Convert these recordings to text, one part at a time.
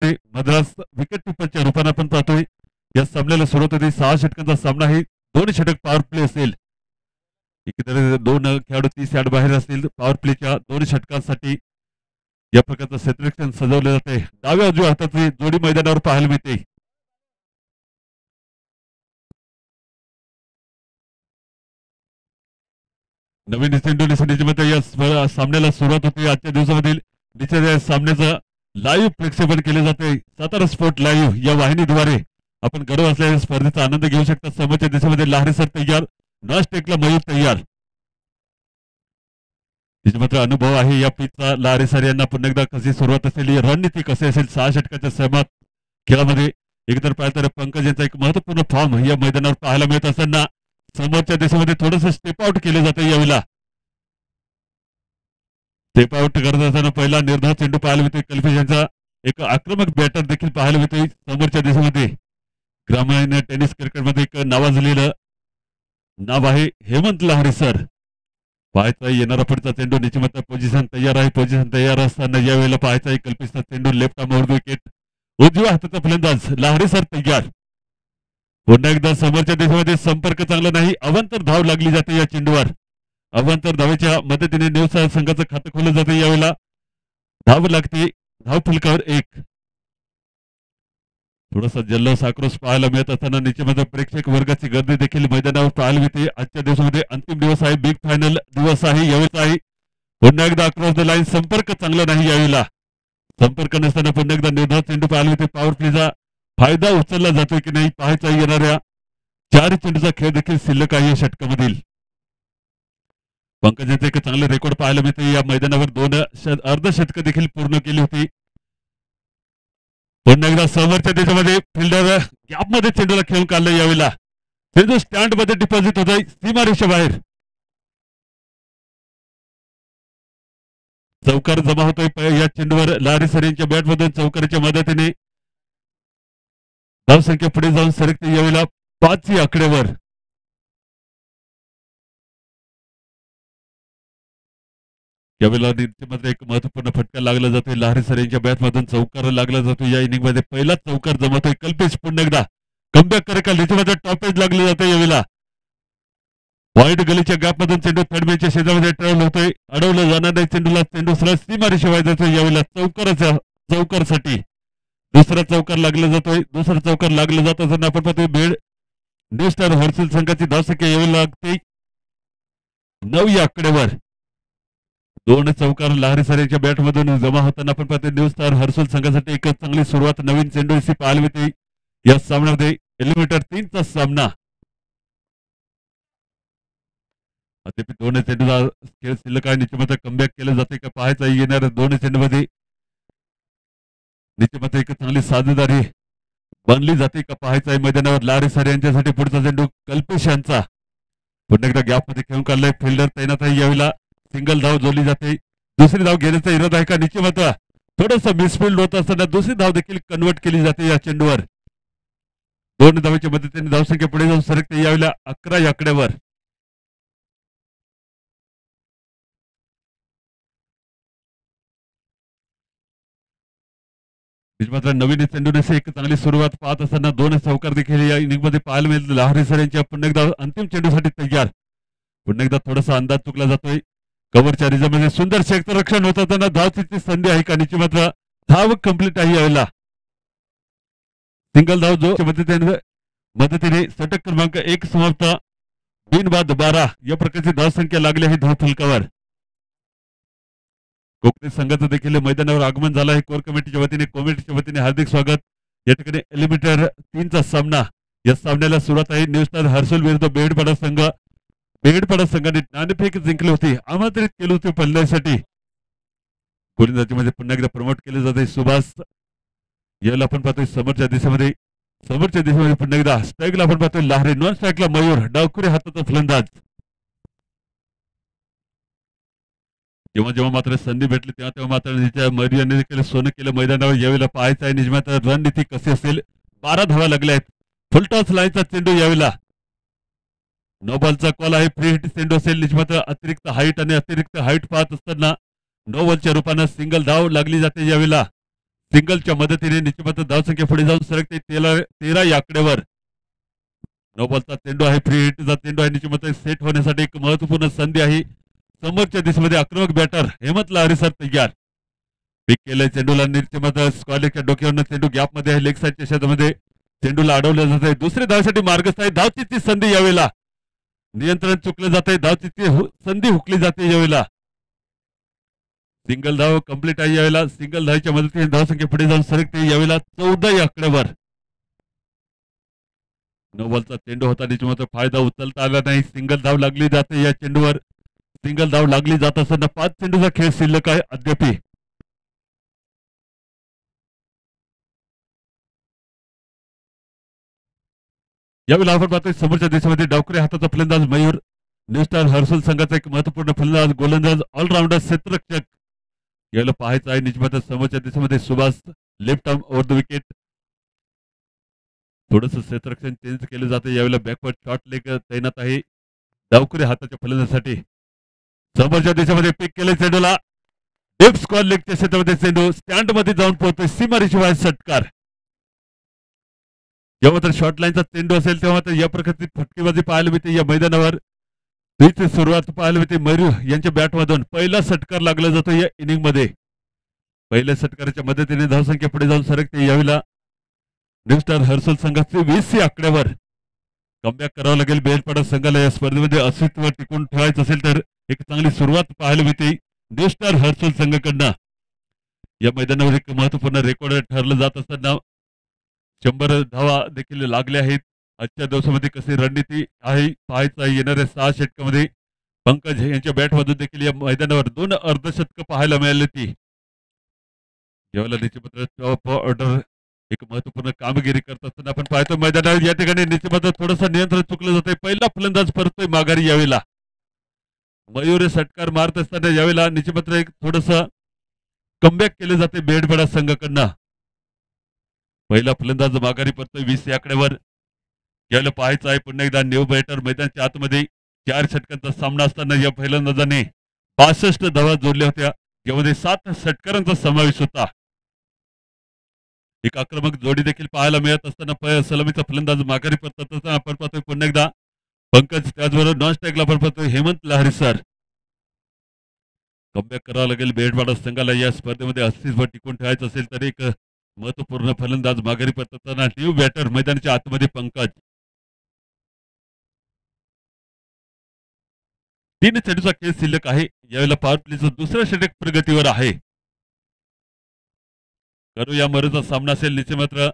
होते मद्रास विकेट टिप्परच्या रूपाने आपण पाहतोय या सामन्याला सुरुवात होती 6 षटकांचा सामना आहे 2 षटक पॉवर प्ले असेल एकीकडे 2 खेळाडू 30 यार्ड बाहेर असतील पॉवर प्लेच्या 2 षटकांसाठी या प्रकारचं क्षेत्ररक्षण सजवलं जाते डाव्या उजव्या हाताची जोडी मैदानावर पाहायला मिळते नवीन इंडोनेशिया या सामन्याला सुरुवात होती आजच्या दिवसामधील या सामन्याचं लाईव्ह प्रक्षेपण केले जाते सातारा स्पोर्ट लाईव्ह या वाहिनीद्वारे आपण घडवत असलेल्या स्पर्धेचा आनंद घेऊ शकता समोरच्या दिशेमध्ये लहारी सर तयार नॉस्टेकला मयूर तयार तिचे मात्र अनुभव आहे या पिचचा लहारी सर यांना पुन्हा एकदा कशी सुरुवात असेल रणनीती कशी असेल 6 षटकाच्या सहमत खेळामध्ये एकतर पाहिलं तर पंकज यांचा एक महत्वपूर्ण फॉर्म या मैदानावर पाहायला मिळत असताना समोरच्या देशामध्ये थोडस स्टेप आउट केले जाते यावेळेला स्टेप आउट करत असताना पहिला निर्धार चेंडू पाहायला मिळतोय कल्पेश यांचा एक आक्रमक बॅटर देखील पाहायला मिळतोय समोरच्या देशामध्ये ग्रामीण टेनिस क्रिकेटमध्ये एक नावाजलेलं नाव आहे हेमंत लहारी सर पाहायचा येणारा पुढचा चेंडू निश्चित पोझिशन तयार आहे पोझिशन तयार असताना यावेळेला पाहायचा कल्पेशचा चेंडू लेफ्ट आर्म विकेट उजव्या हाताचा फलंदाज लहारी सर तयार पुन्हा एकदा समोरच्या देशामध्ये संपर्क चांगला नाही अवांतर धाव लागली जाते या चेंडूवर अवांतर धावेच्या मदतीने न्यूज संघाचं खातं खोललं जाते यावेळेला धाव लागते धाव फलकावर 1 थोडासा जल्लोष आक्रोश पाहायला मिळत असताना निश्चित प्रेक्षक वर्गाची गर्दी देखील मैदानावर पाहायला मिळते आजच्या दिवसामध्ये अंतिम दिवस आहे बिग फायनल दिवस आहे यावेळेस आहे पुन्हा एकदा अक्रॉस द लाईन संपर्क चांगला नाही यावेळेला संपर्क नसताना पुन्हा एकदा निर्धार चेंडू पाहायला मिळते पॉवर प्लेचा फायदा उचलला जातोय की नाही पाहायचा येणाऱ्या 4 चेंडूचा खेळ देखील शिल्लक आहे या षटकामधील पंकजांचे एक चांगले रेकॉर्ड पाहायला मिळते या मैदानावर 2 अर्धशतक देखील पूर्ण केली होती पुन्हा एकदा समोरच्या देशामध्ये फिल्डर गॅपमध्ये चेंडूला खेळून काढलं यावेळेला चेंडू स्टँड मध्ये डिपॉझिट होत आहे सीमारेषा बाहेर चौकार जमा होतोय या चेंडूवर लहारी सर यांच्या बॅटमधून चौकाराच्या मदतीने धावसंख्या पुढे जाऊन सरकते यावेळेला 5 आकड्यावर यावेळेला मध्ये एक महत्वपूर्ण फटका लागला जातोय लहारी सर यांच्या बॅटमधून चौकार लागला जातो या इनिंग मध्ये पहिला चौकार जमतोय कल्पेश पुन्हा एकदा कमबॅक करे का लीचमध्ये टॉपेज लागले जाते यावेळेला वाईट गलीच्या गॅपमधून चेंडू थर्डमॅनच्या शेजामध्ये ट्रॅव्हल होतोय अडवलं जाणार नाही चेंडूला चेंडू सरळ सीमारेषेवर जातोय यावेळेला चौकारसाठी दुसरा चौकार लागला जातोय दुसरा चौकार लागला जात असताना आपण पाहतोय बेड न्यू स्टार हॉर्सिल संघाची धावसंख्या यावी लागते 9 या आकड्यावर 2 चौकार लहारी सर यांच्या बॅटमधून जमा होताना आपण पाहतोय न्यू स्टार हर्सुल संघासाठी एक चांगली सुरुवात नवीन चेंडू पाहायला मिळते या सामन्यामध्ये एलिमिनेटर 3चा सामना अद्याप 2 चेंडूचा खेळ शिल्लक आहे निश्चित कमबॅक केलं जाते का पाहायचा येणार 2 चेंडूमध्ये निश्चित एक चांगली साधेदारी बनली जाते का पाहायचा आहे मैदानावर लहारी सर यांच्यासाठी पुढचा चेंडू कल्पेश यांचा पुन्हा एकदा गॅप मध्ये खेळून काढलाय फिल्डर तैनात आहे यावेळेला सिंगल धाव जोडली जाते दुसरी धाव घेण्याचा इरादा आहे का निश्चित थोडस मिसफिल्ड होत असताना दुसरी धाव देखील कन्वर्ट केली जाते या चेंडूवर 2 धावेच्या मदतीने धावसंख्या पुढे जाऊन सरकते यावेळेला 11 या आकड्यावर मात्र नवीन चेंडूने एक चांगली सुरुवात पाहत असताना 2 चौकार देखील या इनिंग मध्ये पाहायला मिळेल लहारी सर यांच्या पुन्हा एकदा अंतिम चेंडूसाठी तयार पुन्हा एकदा थोडासा अंदाज चुकला जातोय कव्हरच्या रिझमध्ये सुंदर क्षेत्ररक्षण होत असताना धावची संधी आहे का निश्चित मात्र धाव कंप्लीट आहे यावेळेला सिंगल धाव जो मदतीने षटक क्रमांक 1 समाप्त बिनबाद 12 या प्रकारची धावसंख्या लागली आहे धाव फलकावर कोकणी संघाचं देखील मैदानावर आगमन झालं आहे कोर कमिटीच्या वतीने हार्दिक स्वागत या ठिकाणी एलिमिनेटर 3चा सामना या सामन्याला सुरुवात आहे न्यू स्टार हर्सुल विरुद्ध बेडपाडा संघाने नाणेफेक जिंकली होती आमंत्रित केले होते फलंदाजीसाठी गोलंदाजीमध्ये पुन्हा एकदा प्रमोट केले जाते सुभाष याला आपण पाहतोय समोरच्या दिशेमध्ये पुन्हा एकदा स्ट्राईकला आपण पाहतोय लहारी नॉन स्ट्राईकला मयूर डावखुरी हाताचा फलंदाज जेव्हा मात्र संधी भेटली तेव्हा मात्र मरियाने देखील सोनं केलं मैदानावर यावेळेला पाहायचं आहे निजमात रणनीती कशी असेल 12 धावा लागल्या आहेत फुलटॉस लाईनचा चेंडू यावेळेला नो बॉलचा कॉल आहे फ्री हिट चेंडू असेल निजमात अतिरिक्त हाईट पाहत असताना नो बॉलच्या रूपानं सिंगल धाव लागली जाते यावेळेला सिंगलच्या मदतीने निश्चित धावसंख्या पुढे जाऊन सरकते 13 या आकड्यावर. नो बॉलचा चेंडू आहे, फ्री हिटचा चेंडू आहे, निश्चित सेट होण्यासाठी एक महत्वपूर्ण संधी आहे. समोरच्या दिशेमध्ये आक्रमक बॅटर हेमंत लहरी सर तयार. पिक केलंय चेंडूला, निश्चित स्क्वेअरच्या डोक्यावरून चेंडू गॅप मध्ये आहे, लेग साईडच्या क्षेत्रामध्ये चेंडूला अडवलं जात आहे. दुसऱ्या धावसाठी मार्गस्थ आहे. धावचीची संधी यावेळेला नियंत्रण चुकलं जात आहे. धावचीची संधी हुकली जाते यावेळेला. सिंगल धाव कंप्लीट आहे यावेळेला. सिंगल धावच्या मदतीने धावसंख्या पुढे जाऊन सरकते यावेळेला 14 या आकड्यावर. नो बॉलचा चेंडू होता, निश्चित फायदा उचलता आला नाही. सिंगल धाव लागली जाते या चेंडूवर. सिंगल धाव लागली जात असताना 5 चेंडूचा खेळ शिल्लक आहे अद्याप. यावेळेला आपण पाहतोय समोरच्या दिशेमध्ये डावकरी हाताचा फलंदाज मयूर, न्यू स्टार हर्सुल संघाचा एक महत्वपूर्ण फलंदाज गोलंदाज ऑलराऊंडर क्षेत्ररक्षक. यावेळेला पाहायचं आहे निश्चित समोरच्या दिशेमध्ये Subhash left arm over the wicket. थोडस क्षेत्ररक्षण चेंज केलं जातं यावेळेला. बॅकवर्ड शॉर्ट लेग तैनात आहे डावकरी हाताच्या फलंदाजासाठी. समोरच्या दिशेमध्ये पिक केले चेंडूला, डीप स्क्वेअर लेगच्या क्षेत्रामध्ये चेंडू स्टँड मध्ये जाऊन पोहोचतोय सीमारेषेबाहेर षटकार. जेव्हा तर शॉर्ट लाईनचा चेंडू असेल तेव्हा तर या प्रकारची फटकेबाजी पाहायला मिळते या मैदानावर. ती सुरुवात पाहायला मिळते मयूर यांच्या बॅटमधून. पहिला षटकार लागला जातो या इनिंग मध्ये. पहिल्या षटकाराच्या मदतीने धावसंख्या पुढे जाऊन सरकते यावेळेला. न्यू स्टार हर्सुल संघाचे 20 आकड्यावर. कमबॅक करावं लागेल बेलपाडा संघाला या स्पर्धेमध्ये अस्तित्व टिकून ठेवायचं असेल तर. एक चांगली सुरुवात पाहायला मिळते न्यू स्टार हर्सुल संघाकडनं. या मैदानावर एक महत्वपूर्ण रेकॉर्ड ठरलं जात असताना 100 धावा देखील लागल्या आहेत. आजच्या दिवसामध्ये कशी रणनीती आहे पाहायचं आहे. येणाऱ्या 6 षटकामध्ये पंकज यांच्या बॅटमधून देखील या मैदानावर 2 अर्धशतक पाहायला मिळाली ती. यावेळेला निश्चित टॉप ऑर्डर एक महत्वपूर्ण कामगिरी करत असताना आपण पाहतो मैदानावर या ठिकाणी निश्चित थोडंसं नियंत्रण चुकलं जातंय. पहिला फलंदाज परतोय माघारी यावेळेला. मयूर षटकार मारत असताना यावेळेला निश्चित एक थोडस कमबॅक केले जाते बेडबडा संघाकडनं. पहिला फलंदाज माघारी परतोय 20 आकड्यावर. यावेळेला पाहायचं आहे पुन्हा एकदा न्यू बॅटर मैदानाच्या आतमध्ये. 4 षटकांचा सामना असताना या फलंदाजाने 62 धावा जोडल्या होत्या, ज्यामध्ये 7 षटकारांचा समावेश होता. एक आक्रमक जोडी देखील पाहायला मिळत असताना सलामीचा फलंदाज माघारी परतत असताना आपण पाहतोय पुन्हा एकदा पंकज, त्याचबरोबर नॉन स्ट्राईकला आपण पाहतोय हेमंत लहरी सर. कमबॅक करावं लागेल बेडवाडा संघाला या स्पर्धेमध्ये अस्तित्व टिकून ठेवायचं असेल तर. एक महत्वपूर्ण फलंदाज माघारी परतताना न्यू बॅटर मैदानाच्या आतमध्ये पंकज. 3 चेंडूचा खेळ शिल्लक आहे यावेळेला. पॉवर प्लेचं दुसऱ्या षटक प्रगतीवर आहे. करू या मरूचा सामना असेल निश्चित मात्र.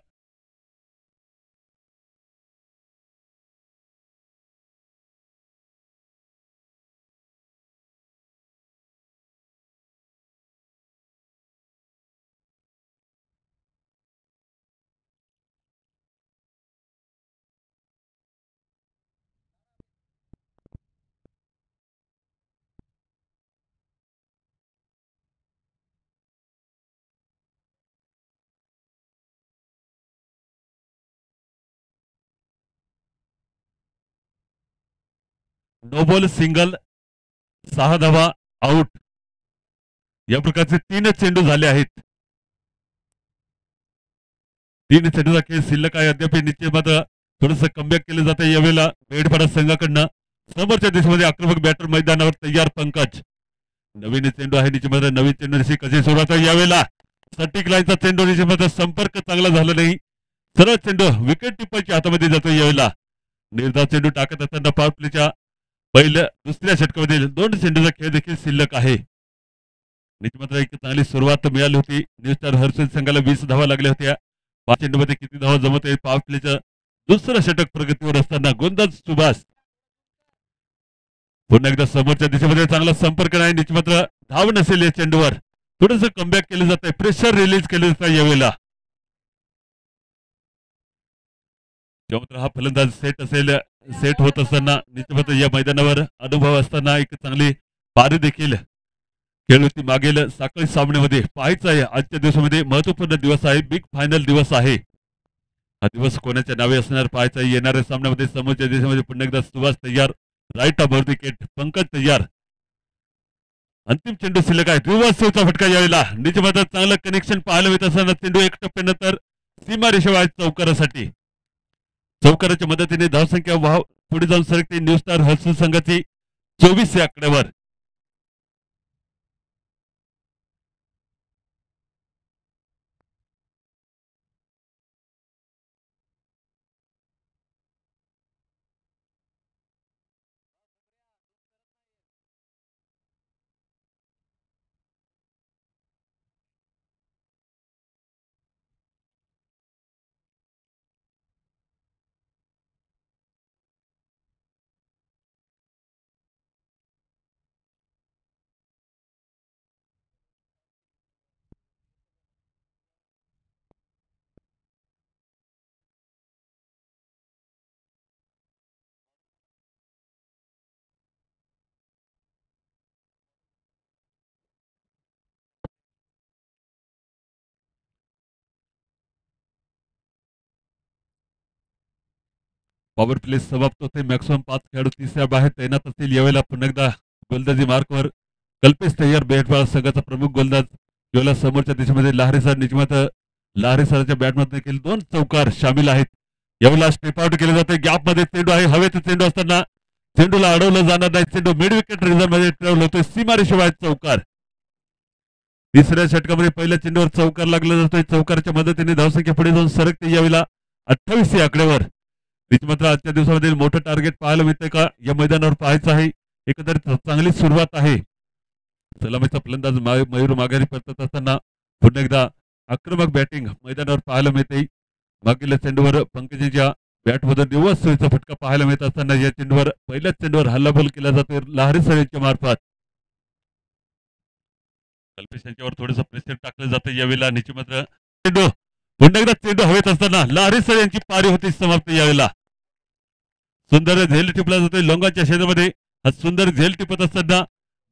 नो बॉल सिंगल, 6 धावा आउट. या प्रकारचे 3 चेंडू झाले आहेत. 3 चेंडूचा खेळ शिल्लक आहे अद्याप. निश्चित मात्र थोडस कमबॅक केलं जातं यावेळेला बेडपाडा संघाकडनं. समोरच्या दिशेमध्ये आक्रमक बॅटर मैदानावर तयार पंकज. नवीन चेंडू आहे निश्चित मात्र. नवीन चेंडू कशी सुरुवात आहे यावेळेला. सटिक लाईनचा चेंडू निश्चित मात्र संपर्क चांगला झाला नाही. सरळ चेंडू विकेट टिप्परच्या हातामध्ये जातो यावेळेला. निर्धाव चेंडू टाकत असताना पॉवर प्लेच्या पहिल्या दुसऱ्या षटकामध्ये 2 चेंडूचा खेळ देखील शिल्लक आहे. निश्चित मात्र एक चांगली सुरुवात मिळाली होती. न्यू स्टार हर्सुल संघाला 20 धावा लागल्या होत्या. 5 चेंडूमध्ये किती धावा जमत आहे. पॉवर प्लेचं दुसरं षटक प्रगतीवर असताना गोलंदाज सुभाष. पुन्हा एकदा समोरच्या दिशेमध्ये चांगला संपर्क नाही. निश्चित मात्र धाव नसेल या चेंडूवर. थोडस कमबॅक केलं जात आहे. प्रेशर रिलीज केलं जात आहे यावेळेला. जेव्हा हा फलंदाज सेट असेल, सेट होत असताना निश्चित या मैदानावर अनुभव असताना एक चांगली पारी देखील खेळ होती मागील साखळी सामन्यामध्ये. पाहायचं आहे आजच्या दिवसामध्ये महत्वपूर्ण दिवस आहे. बिग फायनल दिवस आहे. हा दिवस कोणाच्या नावे असणार पाहायचं आहे. येणाऱ्या सामन्यामध्ये समोरच्या दिवसामध्ये पुन्हा एकदा सुभाष तयार, राईट ऑफ विकेट पंकज तयार. अंतिम चेंडू शिल्लक आहे. रिव्हर्सचा फटका यावेळेला निच मात्र चांगलं कनेक्शन पाहायला मिळत असताना चेंडू एक टप्प्यानंतर सीमा रेषेवर चौकारासाठी चौकाराच्या मदतीने धावसंख्या वाव पुढे जाऊन सरकते न्यू स्टार हर्सूल संघाची 24 या आकड्यावर. पॉवर प्ले समाप्त होते. मॅक्सिमम 5 खेळाडू तिसऱ्या बाहेर तैनात असतील. यावेळेला पुन्हा एकदा गोलंदाजी मार्कवर कल्पेश तय्यर बेटबाळ संघाचा प्रमुख गोलंदाज यावेळेला समोरच्या दिशेमध्ये लहारी सर निजमत लहारी सरांच्या बॅटमध्ये देखील 2 चौकार सामील आहेत. यावेळेला स्टेप आउट केले जाते. गॅप मध्ये चेंडू आहे. हवेत चेंडू असताना चेंडूला अडवलं जाणार नाही. चेंडू मिड विकेट रिझर्व मध्ये ट्रॅव्हल होतोय. सीमारेशिवाय चौकार. तिसऱ्या षटकामध्ये पहिल्या चेंडूवर चौकार लागला जातोय. चौकारच्या मदतीने धावसंख्या पुढे जाऊन सरकते. यावेळेला 28 या आकड्यावर. मात्र आजच्या दिवसामध्ये मोठं टार्गेट पाहायला मिळतंय का या मैदानावर पाहायचं आहे. एकंदरीत चांगली सुरुवात आहे. सलामीचा फलंदाज मयूर माघारी परतत असताना पुन्हा एकदा आक्रमक बॅटिंग मैदानावर पाहायला मिळते. मागील चेंडूवर पंकजीच्या बॅटमधून दिवस सोयीचा फटका पाहायला मिळत असताना या चेंडूवर पहिल्याच चेंडूवर हल्लाबोल केला जातोय लहारी सरेंच्या मार्फत. कल्पेश यांच्यावर थोडंसं प्रेशर टाकलं जातं यावेळेला. मात्र चेंडू पुन्हा एकदा चेंडू हवेत असताना लहारी सर यांची पारी होती समाप्त. यावेळेला सुंदर झेल टिपला जातोय लोंगाच्या क्षेत्रामध्ये. हा सुंदर झेल टिपत असताना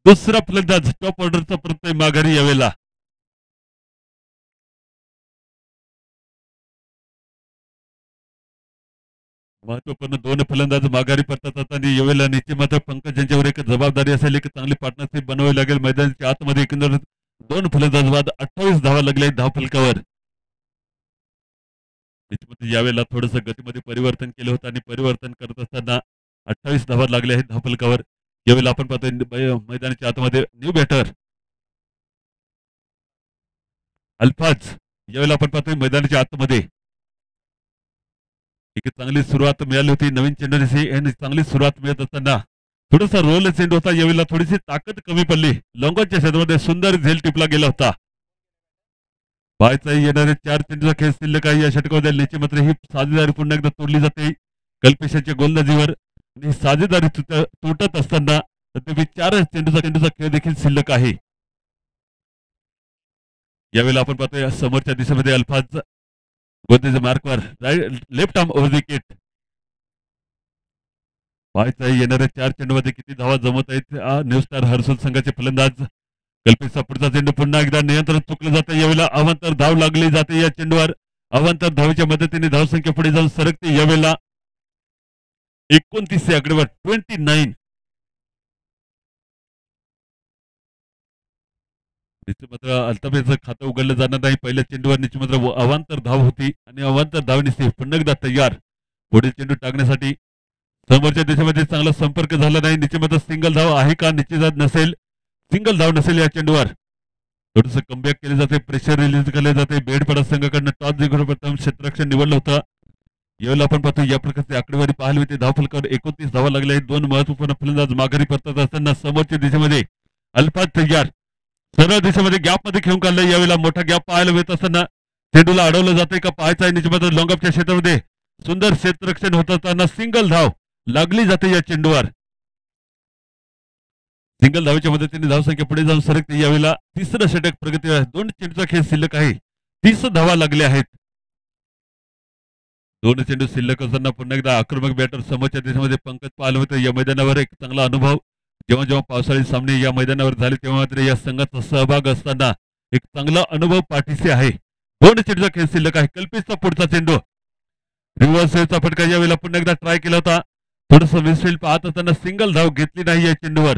दुसरा फलंदाज टॉप ऑर्डरचा प्रत्यय माघारी. यावेळेला महत्वपूर्ण 2 फलंदाज माघारी परतत असताना यावेळेला मात्र पंकज यांच्यावर एक जबाबदारी असेल. एक चांगली पार्टनरशिप बनवावी लागेल. मैदानाच्या आतमध्ये एकंदर 2 फलंदाज बाद 28 धावा लागल्या धाव फलकावर. यावेळेला थोडंसं गतीमध्ये परिवर्तन केलं होतं आणि परिवर्तन करत असताना 28 धावा लागले आहेत धावफलकावर. यावेळेला आपण पाहतोय मैदानाच्या आतमध्ये न्यू बॅटर अल्फाज. यावेळेला आपण पाहतोय मैदानाच्या आतमध्ये एक चांगली सुरुवात मिळाली होती. नवीन चेंडूची चांगली सुरुवात मिळत असताना थोडासा रोल चेंडू होता. यावेळेला थोडीशी ताकद कमी पडली. लॉंगॉनच्या क्षेत्रामध्ये सुंदर झेल टिपला गेला होता. पाहायचा येणारे 4 चेंडूचा खेळ शिल्लक आहे या षटकामध्ये. मात्र ही साजेदारी पुन्हा एकदा तोडली जाते कल्पेशाच्या गोलंदाजीवर. आणि साजेदारी तुटत असताना तथापि 4 चेंडूचा खेळ देखील शिल्लक आहे. यावेळेला आपण पाहतोय समोरच्या दिशेमध्ये अल्फाज गोलंदाजी मार्कवर लेफ्ट आर्म ओव्हर विकेट. पाहायचा येणाऱ्या 4 चेंडूमध्ये किती धावा जमत आहेत न्यू स्टार हर्सूल संघाचे फलंदाज. कल्पेशचा पुढचा चेंडू पुन्हा एकदा नियंत्रण चुकलं जातं. यावेळेला अवांतर धाव लागली जाते या चेंडूवर. अवांतर धावेच्या मदतीने धावसंख्या पुढे जाऊन सरकते. यावेळेला 29 आकडेवर 29. मात्र अल्ताफचं खातं उघडलं जाणार नाही. पहिल्या चेंडूवर मात्र अवांतर धाव होती आणि अवांतर धावने पुन्हा एकदा तयार पुढील चेंडू टाकण्यासाठी. समोरच्या दिशेमध्ये चांगला संपर्क झाला नाही. मात्र सिंगल धाव आहे का निश्चित नसेल. सिंगल धाव नसेल या चेंडूवर. थोडंसं कमबॅक केले जाते. प्रेशर रिलीज केले जाते. बेडपडा संघाकडनं टॉस जिंकून प्रथम क्षेत्ररक्षण निवडलं होतं. यावेळेला आपण पाहतो या प्रकारची आकडेवारी पाहायला मिळते. धावफलकावर 29 धावा लागल्या आहेत. 2 महत्वपूर्ण फलंदाज माघारी परतत असताना समोरच्या दिशेमध्ये अल्फाज तयार सरळ दिशेमध्ये गॅप मध्ये खेळून काढलं. यावेळेला मोठा गॅप पाहायला मिळत असताना चेंडूला अडवलं जाते का पाहायचं आहे. निश्चित लॉंगअपच्या क्षेत्रामध्ये सुंदर क्षेत्ररक्षण होत असताना सिंगल धाव लागली जाते या चेंडूवर. सिंगल धावेच्या मदतीने धावसंख्या पुढे जाऊन सरकते. यावेळेला तिसरं षटक प्रगतीवर. 2 चेंडूचा खेळ शिल्लक आहे. 30 धावा लागल्या आहेत. 2 चेंडू शिल्लक असताना पुन्हा एकदा आक्रमक बॅटर समोरच्या दिशेमध्ये पंकज पाहायला होतं. या मैदानावर एक चांगला अनुभव जेव्हा जेव्हा पावसाळी सामने या मैदानावर झाले तेव्हा मात्र या संघाचा सहभाग असताना एक चांगला अनुभव पाठीशी आहे. 2 चेंडूचा खेळ शिल्लक आहे. कल्पेशचा पुढचा चेंडू रिव्हर्सचा फटका यावेळेला पुन्हा एकदा ट्राय केला होता. थोडंसं मिसफील्ड पाहत असताना सिंगल धाव घेतली नाही या चेंडूवर.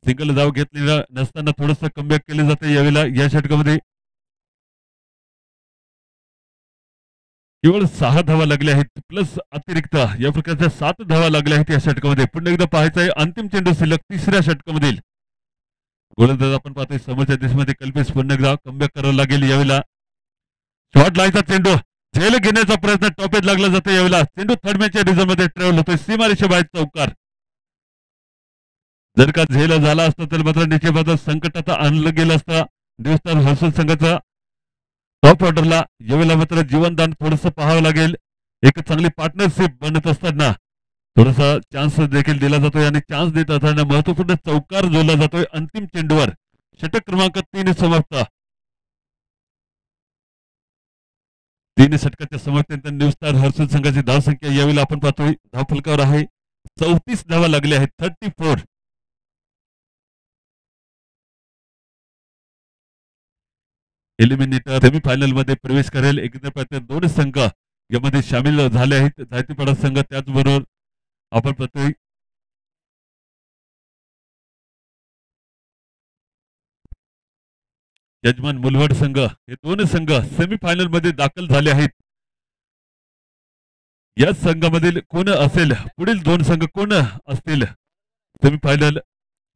सिंगल धाव घेतलेला नसताना थोडंसं कमबॅक केले जाते यावेळेला या षटकामध्ये केवळ 6 धावा लागल्या आहेत प्लस अतिरिक्त या प्रकारच्या 7 धावा लागल्या आहेत या षटकामध्ये. पुन्हा एकदा पाहायचं आहे अंतिम चेंडू शिल्लक तिसऱ्या षटकामधील गोलंदाज आपण पाहतोय समोरच्या दिशेमध्ये कल्पेश पुन्हा एकदा कमबॅक करावं लागेल यावेळेला. शॉट लायचा चेंडू झेल घेण्याचा प्रयत्न टॉपेज लागला जातो यावेळेला. चेंडू थर्ड मॅचच्या रिझल्ट मध्ये ट्रॅव्हल होतोय सीमारेषे बाहेर चौकार. जर का झेल झाला असता तर मात्र निश्चित संकटात आणलं गेलं असतं देवस्थान हर्सूल संघाचा टॉप ऑर्डरला. यावेळेला मात्र जीवनदान थोडंसं पाहावं लागेल. एक चांगली पार्टनरशिप बनत असताना थोडासा चान्स देखील दिला जातोय आणि चान्स देत असताना महत्वपूर्ण चौकार जोडला जातोय अंतिम चेंडूवर. षटक क्रमांक 3 समाप्त. 3 षटकाच्या समाप्तीनंतर न्यू स्टार हर्सूल संघाची धावसंख्या यावेळेला आपण पाहतोय धावफलकावर आहे 34 धावा लागल्या आहेत 34. एलिमिनेटर सेमीफायनल मध्ये प्रवेश करेल. एकत्र दोन संघ यामध्ये सामील झाले आहेत. जायतीपाडा संघ त्याचबरोबर आपण पाहतोय यजमान मुलवड संघ हे दोन संघ सेमीफायनल मध्ये दाखल झाले आहेत. या संघामधील कोण असेल पुढील दोन संघ कोण असतील सेमीफायनल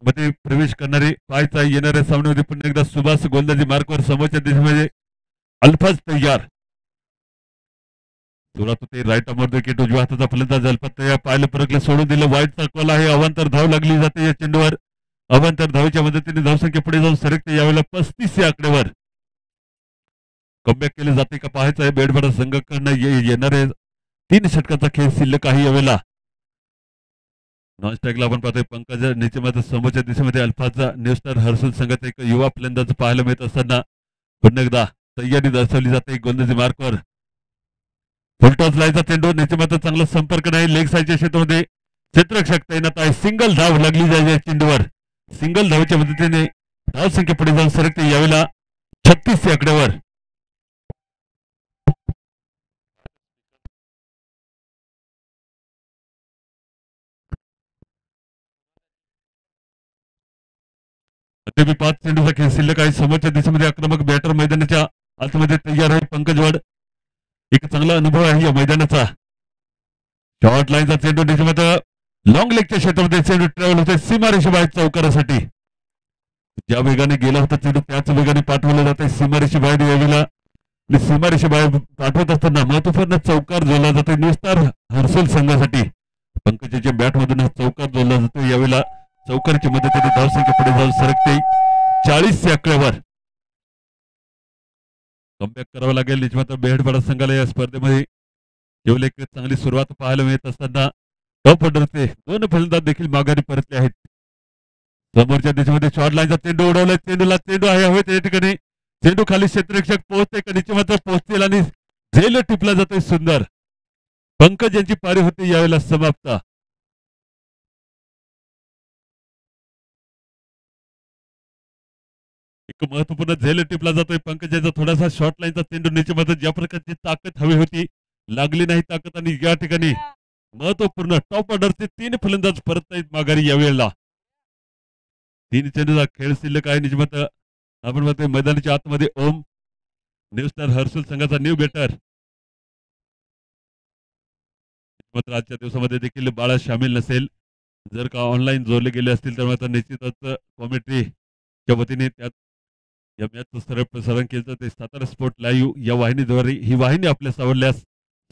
मध्ये प्रवेश करणारे पाहायचा येणाऱ्या सामन्यामध्ये पुन्हा एकदा सुभाष गोलंदाजी मार्कवर समोरच्या दिशेमध्ये अल्फाज तयार. सुरुवात होते राईट अमोर विकेट उजव्या हाताचा फलंदाज अल्फाज तयार. पाहिलं परकलं सोडून दिलं वाईटचा कॉल आहे. अवांतर धाव लागली जाते या चेंडूवर. अवांतर धावेच्या मदतीने धावसंख्या पुढे जाऊन सरकते यावेळेला 35 या आकड्यावर. कमबॅक केले जाते का पाहायचं आहे. बेडबडा संघाकडनं येणारे 3 षटकाचा खेळ शिल्लक आहे यावेळेला. नॉन स्ट्राईकला आपण पाहतोय पंकज निचेमध्ये समोरच्या दिशेमध्ये अल्फाचा न्यू स्टार हर्सूल संघाचा एक युवा फलंदाज पाहायला मिळत असताना पुन्हा एकदा तयारी दर्शवली जाते गोलंदाजी मार्कवर. फुलटॉस लायचा चेंडू निचेमध्ये चांगला संपर्क नाही. लेग साईडच्या क्षेत्रामध्ये क्षेत्ररक्षक तैनात आहे. सिंगल धाव लागली जायच्या चेंडूवर. सिंगल धावेच्या मदतीने धावसंख्या पुढे जाऊन सरकते यावेळेला 36 या आकड्यावर. अद्याप 5 चेंडूचा खेळ शिल्लक आहे. समोरच्या दिशेमध्ये आक्रमक बॅटर मैदानाच्या आतमध्ये तयार आहे पंकजवाड. एक चांगला अनुभव आहे या मैदानाचा. शॉर्ट लाईनचा चेंडू निश्चित लॉंग लेगच्या क्षेत्रामध्ये चेंडू ट्रॅव्हल होते सीमारेषे बाहेर चौकारासाठी. ज्या वेगाने गेला होता चेंडू त्याच वेगाने पाठवला जाते सीमारेषे बाहेर यावेळेला. सीमारेषे बाहेर पाठवत असताना महत्वपूर्ण चौकार जोडला जातो न्यू स्टार हर्सूल संघासाठी. पंकजाच्या बॅट मधून चौकार जोडला जातो यावेळेला. चौकाराच्या मदतीने धावसंख्या पुढे जाऊन सरकते 40 या आकड्यावर. कमबॅक करावं लागेल निजमाता बेहडपाडा संघाला या स्पर्धेमध्ये. केवळ एक चांगली सुरुवात पाहायला मिळत असताना टॉप ऑर्डरचे 2 फलंदाज देखील माघारी परतले आहेत. समोरच्या दिशेमध्ये शॉर्ट लाईनचा चेंडू उडवलाय. चेंडू आहे हवेत या ठिकाणी. चेंडू खाली क्षेत्ररक्षक पोहोचते का निश्चित मात्र पोहोचतील आणि झेल टिपला जातोय सुंदर. पंकज यांची पारी होती यावेळेला समाप्त. एक महत्वपूर्ण झेल टिपला जातोय पंकजाचा. थोडासा शॉर्ट लाईनचा चेंडू निश्चित ज्या प्रकारची ताकद हवी होती लागली नाही ताकद आणि या ठिकाणी महत्वपूर्ण टॉप ऑर्डरचे 3 फलंदाज परत आहेत माघारी यावेळेला. 3 चेंडूचा खेळ शिल्लक आहे निजमत. आपण म्हणतोय मैदानाच्या आतमध्ये ओम न्यू स्टार हर्सूल संघाचा न्यू बॅटर. मात्र आजच्या दिवसामध्ये देखील बाळा सामील नसेल. जर का ऑनलाईन जोडले गेले असतील तर मात्र निश्चितच कॉमेंट्रीच्या वतीने त्यात या मॅचचं सरळ प्रसारण केलं. ते सातारा स्पोर्ट लाईव्ह या वाहिनीद्वारे. ही वाहिनी आपल्यास आवडल्यास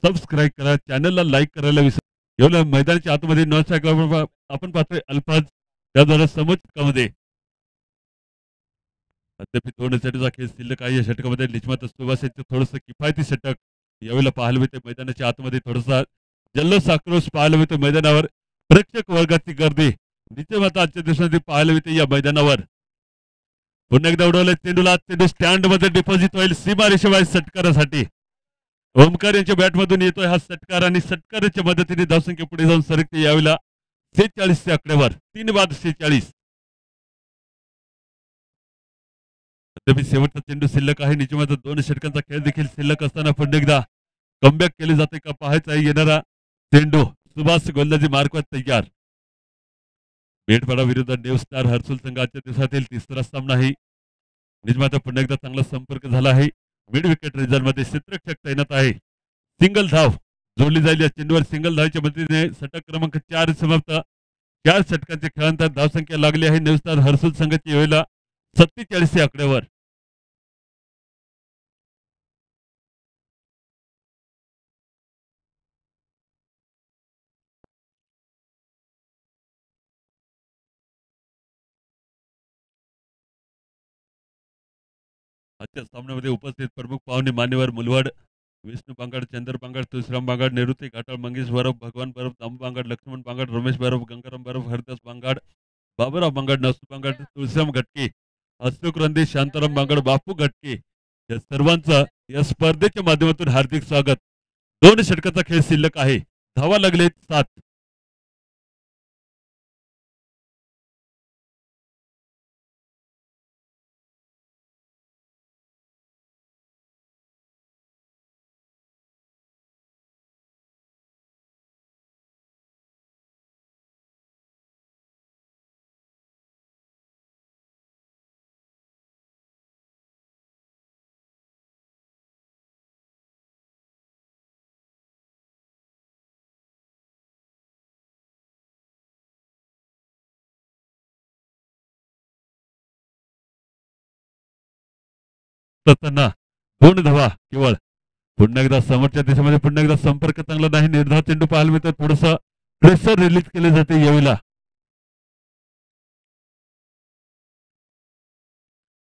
सबस्क्राईब करा. चॅनलला लाईक करायला विसरू. एवढं मैदानाच्या आतमध्ये नॉन स्ट्राईक आपण पाहतोय अल्फाज त्याद्वारे समोरमध्ये अद्याप 2 षटकाचा खेळ शिल्लक आहे या षटकामध्ये. निजमात सुभाष यांचं थोडंसं किफायती षटक यावेळेला पाहायला मिळते. मैदानाच्या आतमध्ये थोडासा जल्लोष आक्रोश पाहायला मिळतो मैदानावर. प्रेक्षक वर्गाची गर्दी निश्चित आजच्या दिवसामध्ये पाहायला मिळते या मैदानावर. पुन्हा एकदा उडवलं चेंडूला. चेंडू स्टँड मध्ये डिपॉझिट होईल सीमारेषेबाहेर षटकारासाठी. ओमकार यांच्या बॅटमधून येतोय हा षटकार आणि षटकाराच्या मदतीने धावसंख्या पुढे जाऊन सरकते यावेळेला 46 च्या आकड्यावर. 3 बाद 46. तथापि शेवटचा चेंडू शिल्लक आहे. निजमात 2 षटकांचा खेळ देखील शिल्लक असताना पुन्हा एकदा कमबॅक केले जाते का पाहायचा आहे. येणारा चेंडू सुभाष गोलंदाजी मार्कवर तयार. मेडपाडा विरुद्ध न्यू स्टार हर्सुल संघाच्या दिवसातील तिसरा सामना आहे. निजमाचा पुन्हा एकदा चांगला संपर्क झाला आहे. मिड विकेट रिझल्टमध्ये क्षेत्ररक्षक तैनात आहे. सिंगल धाव जोडली जाईल या चेंडूवर. सिंगल धावच्या मदतीने षटक क्रमांक 4 समाप्त. 4 षटकांच्या खेळानंतर धावसंख्या लागली आहे न्यू स्टार हर्सुल संघाची वेळेला 47 या आकड्यावर. आजच्या सामन्यामध्ये उपस्थित प्रमुख पाहुणे मान्यवर मुलवाड विष्णू बांगड, चंद्र बांगड, तुळशीराम बांगड, निवृत्ती घाटाळ, मंगेश बरफ, भगवान बरफ, दामू बांगड, लक्ष्मण बांगड, रमेश बरफ, गंगाराम बरफ, हरदास बांगड, बाबूराव बांगड, नसू बांगड, तुळशीराम घटके, अशोक रंदे, शांताराम बांगड, बापू घटके या सर्वांचं या स्पर्धेच्या माध्यमातून हार्दिक स्वागत. 2 षटकाचा खेळ शिल्लक आहे. धावा लागलेत 7. असताना 2 धावा केवळ. पुन्हा एकदा समोरच्या दिशेमध्ये पुन्हा एकदा संपर्क चांगला नाही. निर्धाव चेंडू पाहायला मिळतो. थोडस प्रेशर रिलीज केले जाते यावेळेला.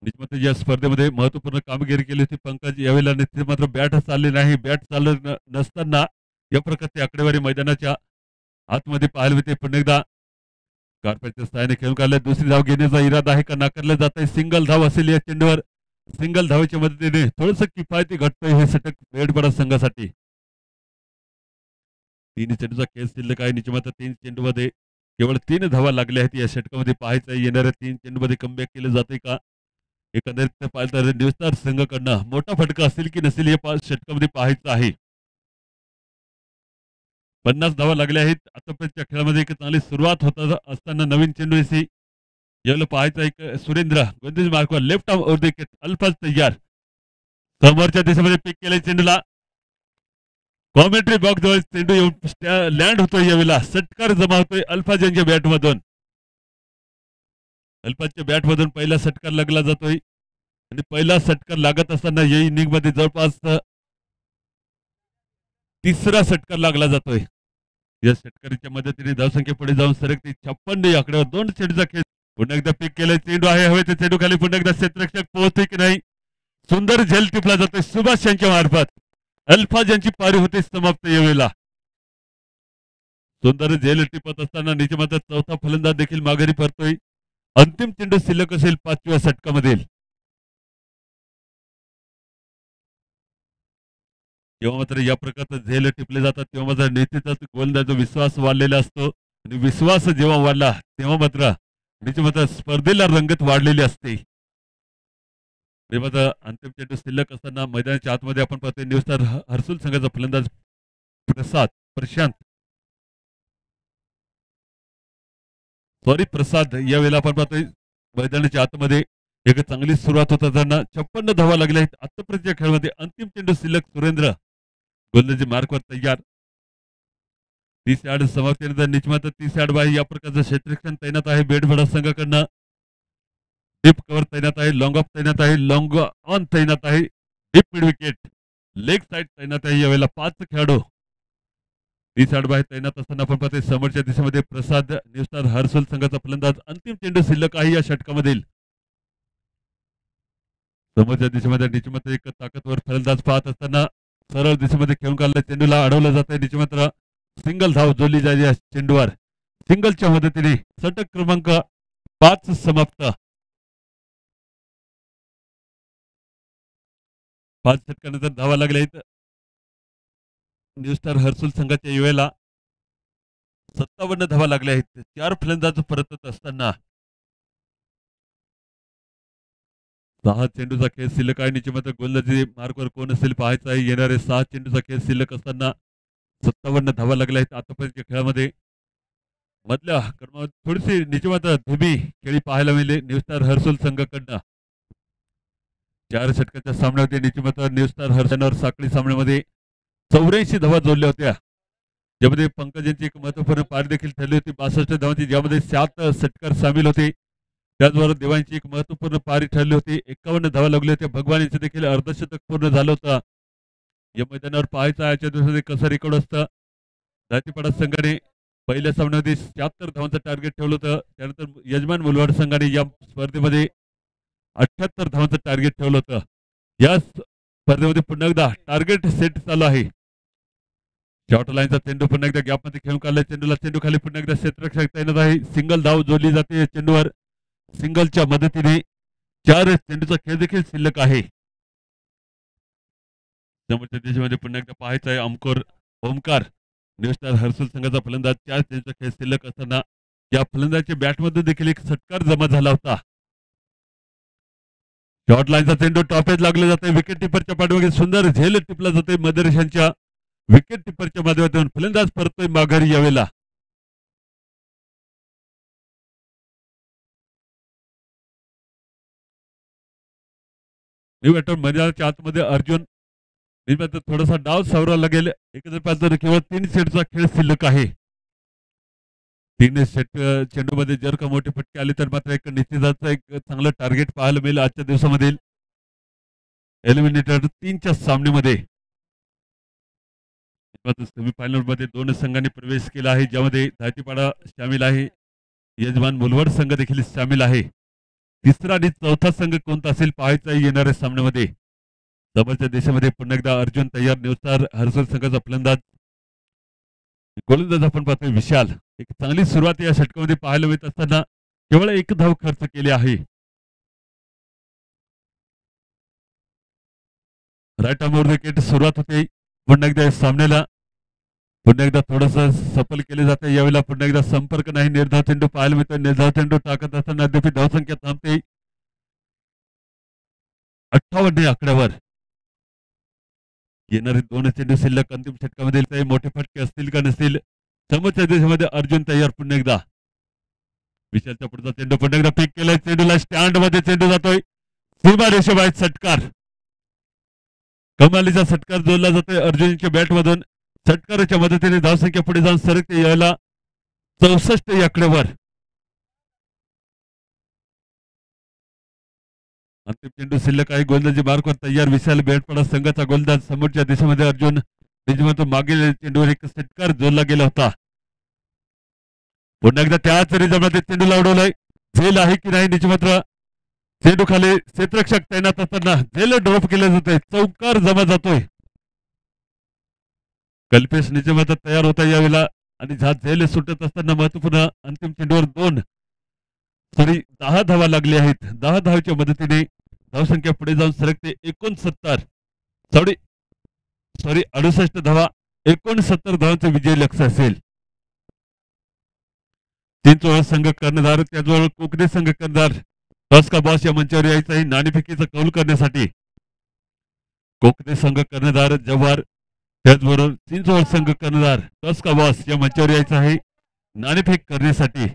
निजमते या स्पर्धेमध्ये महत्वपूर्ण कामगिरी केली होती पंकज. यावेळेला निश्चित मात्र बॅट चालले नाही. बॅट चालत नसताना या प्रकारची आकडेवारी मैदानाच्या आतमध्ये पाहायला मिळते. पुन्हा एकदा कार्पेटच्या सहाय्याने खेळून काढले. दुसरी धाव घेण्याचा इरादा आहे का नाकारला जात आहे. सिंगल धाव असेल या चेंडूवर. सिंगल धावेच्या मदतीने थोडस किफायती घटतोय हे षटक मेडपाडा संघासाठी. 3 चेंडूचा खेळ शिल्लक आहे. निजमात्र 3 चेंडूमध्ये केवळ 3 धावा लागल्या आहेत. या षटकामध्ये पाहायचं येणाऱ्या 3 चेंडूमध्ये कमबॅक केले जाते का. एकंदरीत पाहिलं तर न्यू स्टार संघाकडनं मोठा फटका असेल की नसेल हे षटकामध्ये पाहायचं आहे. 50 धावा लागल्या आहेत. आतापर्यंतच्या खेळामध्ये एक चांगली सुरुवात होत असताना नवीन चेंडू याला पाहायचं एक सुरेंद्र गोंदीज मार्कवर लेफ्ट आर्म ओव्हर विकेट. अल्फाज तयार. समोरच्या दिशेमध्ये पिक केले चेंडूला. कॉमेंट्री बॉक्स जवळ चेंडू येऊन लँड होतोय. यावेळेला षटकार जमा होतोय अल्फाज यांच्या बॅटमधून. अल्फाजच्या बॅटमधून पहिला षटकार लागला जातोय आणि पहिला षटकार लागत असताना या इनिंग मध्ये जवळपास 3रा षटकार लागला जातोय. या षटकारीच्या मदतीने धावसंख्या पुढे जाऊन सरकते 56 आकड्यावर. 2 चेंडूचा खेळ. पुन्हा एकदा पिक केलं. चेंडू आहे हवे ते चेंडू खाली. पुन्हा एकदा क्षेत्ररक्षक पोहोचते की नाही. सुंदर झेल टिपला जातोय सुभाष यांच्या मार्फत. अल्फाज यांची पारी होते समाप्त यावेळेला. सुंदर झेल टिपत असताना निजमात्र चौथा फलंदाज देखील माघारी परतोय. अंतिम चेंडू शिल्लक असेल 5व्या षटकामधील. जेव्हा मात्र या प्रकारचं झेल टिपले जातात तेव्हा मात्र नेतेचा गोलंदाज विश्वास वाढलेला असतो आणि विश्वास जेव्हा वाढला तेव्हा मात्र मात्र स्पर्धेला रंगत वाढलेली असते. तेव्हा अंतिम चेंडू शिल्लक असताना मैदानाच्या आतमध्ये आपण पाहतोय न्यू स्टार हर्सुल संघाचा फलंदाज प्रशांत प्रसाद यावेळेला आपण पाहतोय मैदानाच्या आतमध्ये एक चांगली सुरुवात होत असताना 56 धावा लागल्या आहेत. आतापर्यंतच्या खेळामध्ये अंतिम चेंडू शिल्लक सुरेंद्र गोलंदाजी मार्कवर तयार. 30 यार्ड समाप्तीनंतर निजमात्र 30 यार्ड बाहेर या प्रकारचं क्षेत्ररक्षण तैनात आहे बेडभडा संघाकडनं. डीप कव्हर तैनात आहे. लॉंग ऑफ तैनात आहे. लॉंग ऑन तैनात आहे. Deep mid wicket leg side तैनात आहे. यावेळेला 5 खेळाडू 30 यार्ड बाहेर तैनात असताना आपण पाहतोय समोरच्या दिशेमध्ये प्रसाद न्यू स्टार हर्सुल संघाचा फलंदाज. अंतिम चेंडू शिल्लक आहे या षटकामधील. समोरच्या दिशेमध्ये निजमात्र एक ताकदवर फलंदाज पाहत असताना सरळ दिशेमध्ये खेळून काढला. चेंडूला अडवलं जात आहे. निजमात्र सिंगल धाव जोडली जाईल या चेंडूवर. सिंगलच्या मदतीने षटक क्रमांक 5 समाप्त. 5 षटकानंतर धावा लागल्या आहेत. न्यू स्टार हर्सुल संघाच्या वेळेला 57 धावा लागल्या आहेत. 4 फलंदाज परतत असताना 6 चेंडूचा खेळ शिल्लक आहे. निश्चित गोलंदाजी मार्कवर कोण असेल पाहायचं आहे. येणारे 6 चेंडूचा खेळ शिल्लक असताना 57 धावा लागल्या आहेत आतापर्यंतच्या खेळामध्ये. मधल्या क्रमांक थोडीशी निचवात धुबी खेळी पाहायला मिळाली न्यू स्टार हर्सुल संघाकडनं. 4 षटकाच्या सामन्यामध्ये निचमत न्यू स्टार हर्षनवर साखळी सामन्यामध्ये 84 धावा जोडल्या होत्या. ज्यामध्ये पंकजांची एक महत्वपूर्ण पारी देखील ठरली होती 62 धावांची, ज्यामध्ये 7 षटकार सामील होते. त्याचबरोबर देवांची एक महत्वपूर्ण पारी ठरली होती. 51 धावा लागल्या होत्या. भगवान यांचं देखील अर्धशतक पूर्ण झालं होतं. या मैदानावर पाहायचं आजच्या दिवसामध्ये कसं रेकॉर्ड असतं. दातीपाडा संघाने पहिल्या सामन्यामध्ये 76 धावांचं टार्गेट ठेवलं होतं. त्यानंतर यजमान मुलवाड संघाने या स्पर्धेमध्ये 78 धावांचं टार्गेट ठेवलं होतं. या स्पर्धेमध्ये पुन्हा एकदा टार्गेट सेट चालू आहे. शॉर्ट लाईनचा चेंडू पुन्हा एकदा गॅपमध्ये खेळून काढला. चेंडूला चेंडू खाली पुन्हा एकदा क्षेत्ररक्षक तैनात आहे. सिंगल धाव जोडली जाते या चेंडूवर. सिंगलच्या मदतीने 4 चेंडूचा खेळ देखील शिल्लक आहे. समोरच्या देशामध्ये पुन्हा एकदा पाहायचं आहे ओमकार न्यू स्टार हर्सुल संघाचा फलंदाज. 4 चेंडूचा खेळ शिल्लक असताना या फलंदाजच्या बॅटमध्ये देखील एक षटकार जमा झाला होता. शॉर्ट लाईनचा चेंडू टॉपेज लागले जाते. विकेट टिपरच्या पाठीमागे सुंदर झेल टिपला जाते. मदरेशांच्या विकेट टिपरच्या माध्यमातून फलंदाज परतोय माघारी यावेळेला. न्यू बॅटर मैदानाच्या आतमध्ये अर्जुन थोडासा डाव सावरावा लागेल. एकत्र पाच केवळ 3 सेटचा खेळ शिल्लक आहे. 3 सेट चेंडूमध्ये जर का मोठे फटके आले तर मात्र एक निश्चितच एक चांगलं टार्गेट पाहायला मिळेल आजच्या दिवसामधील एलिमिनेटर 3च्या सामन्यामध्ये. सेमीफायनल मध्ये 2 संघांनी प्रवेश केला आहे, ज्यामध्ये धायतीपाडा सामील आहे. यजमान मुलवड संघ देखील सामील आहे. तिसरा आणि चौथा संघ कोणता असेल पाहायचा येणाऱ्या सामन्यामध्ये. जवळच्या देशामध्ये पुन्हा एकदा अर्जुन तयार न्यू स्टार हर्सुल संघाचा फलंदाज. गोलंदाज आपण पाहतोय विशाल. एक चांगली सुरुवात या षटकामध्ये पाहायला मिळत असताना केवळ 1 धाव खर्च केली आहे. राईट आर्मवर विकेट सुरुवात होते. पुन्हा एकदा सामन्याला पुन्हा एकदा थोडस सफल केले जाते. यावेळेला पुन्हा एकदा संपर्क नाही. निर्धाव चेंडू पाहायला मिळतो. निर्धाव चेंडू टाकत असताना अद्याप धावसंख्या थांबते 58 आकड्यावर. येणारे 2 चेंडू शिल्लक अंतिम षटकामध्ये काही मोठे फटके असतील का नसतील. समोरच्या देशामध्ये अर्जुन तयार पुन्हा एकदा. विशालच्या पुढचा चेंडू पुन्हा एकदा पिक केलाय. चेंडूला स्टँड मध्ये चेंडू जातोय. सीमा रेषेबाहेर षटकार. कमालीचा षटकार जोडला जातोय अर्जुनच्या बॅट मधून. षटकाराच्या मदतीने धावसंख्या पुढे जाऊन सरकते यायला 64 आकड्यावर. अंतिम चेंडू शिल्लक आहे. गोलंदाजी मार्कवर तयार विशाल बेटपाडा संघाचा गोलंदाज. समोरच्या देशामध्ये अर्जुन निजमत मागील चेंडूवर एक षटकार जोडला गेला होता. पुन्हा एकदा त्याच रिझममध्ये चेंडूला उडवलाय. झेल आहे की नाही निजमत्र. चेंडू खाली क्षेत्ररक्षक तैनात असताना झेल ड्रॉप केले जाते. चौकार जमा जातोय. कल्पेश निजमत तयार होता यावेळेला आणि झेल सुटत असताना महत्वपूर्ण अंतिम चेंडूवर 10 धावा लागले आहेत. 10 धावाच्या मदतीने धावसंख्या पुढे जाऊन सरकते 68 धावा. 69 धावांचे विजय लक्ष असेल. चिंचवड संघ कर्णधार त्याचबरोबर कोकणे संघ कर्णधार टॉस का बॉस या मंचावर यायचं आहे नाणेफेकीचा कौल करण्यासाठी. कोकणे संघ कर्णधार जव्हार त्याचबरोबर चिंचवड संघ कर्णधार टॉस का बॉस या मंचावर यायचं आहे नाणेफेक करण्यासाठी.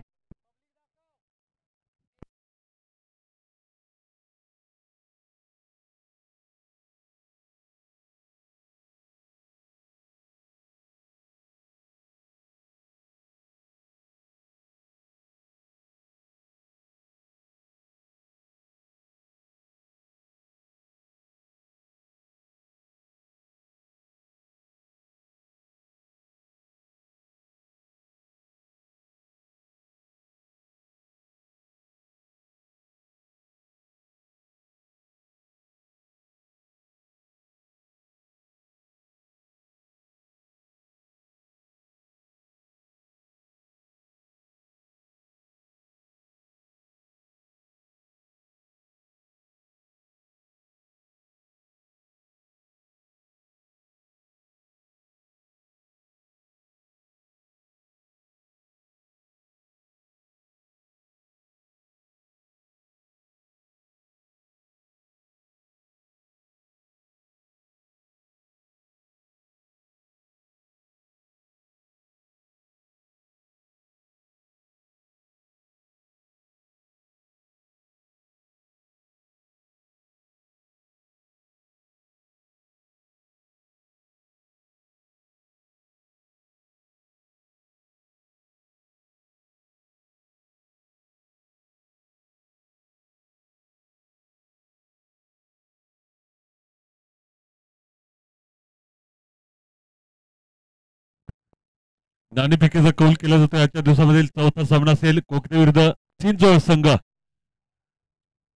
नाणेफेकीचा कौल केला जातो. आजच्या दिवसामधील चौथा सामना असेल कोकणे विरुद्ध चिंचवड संघ.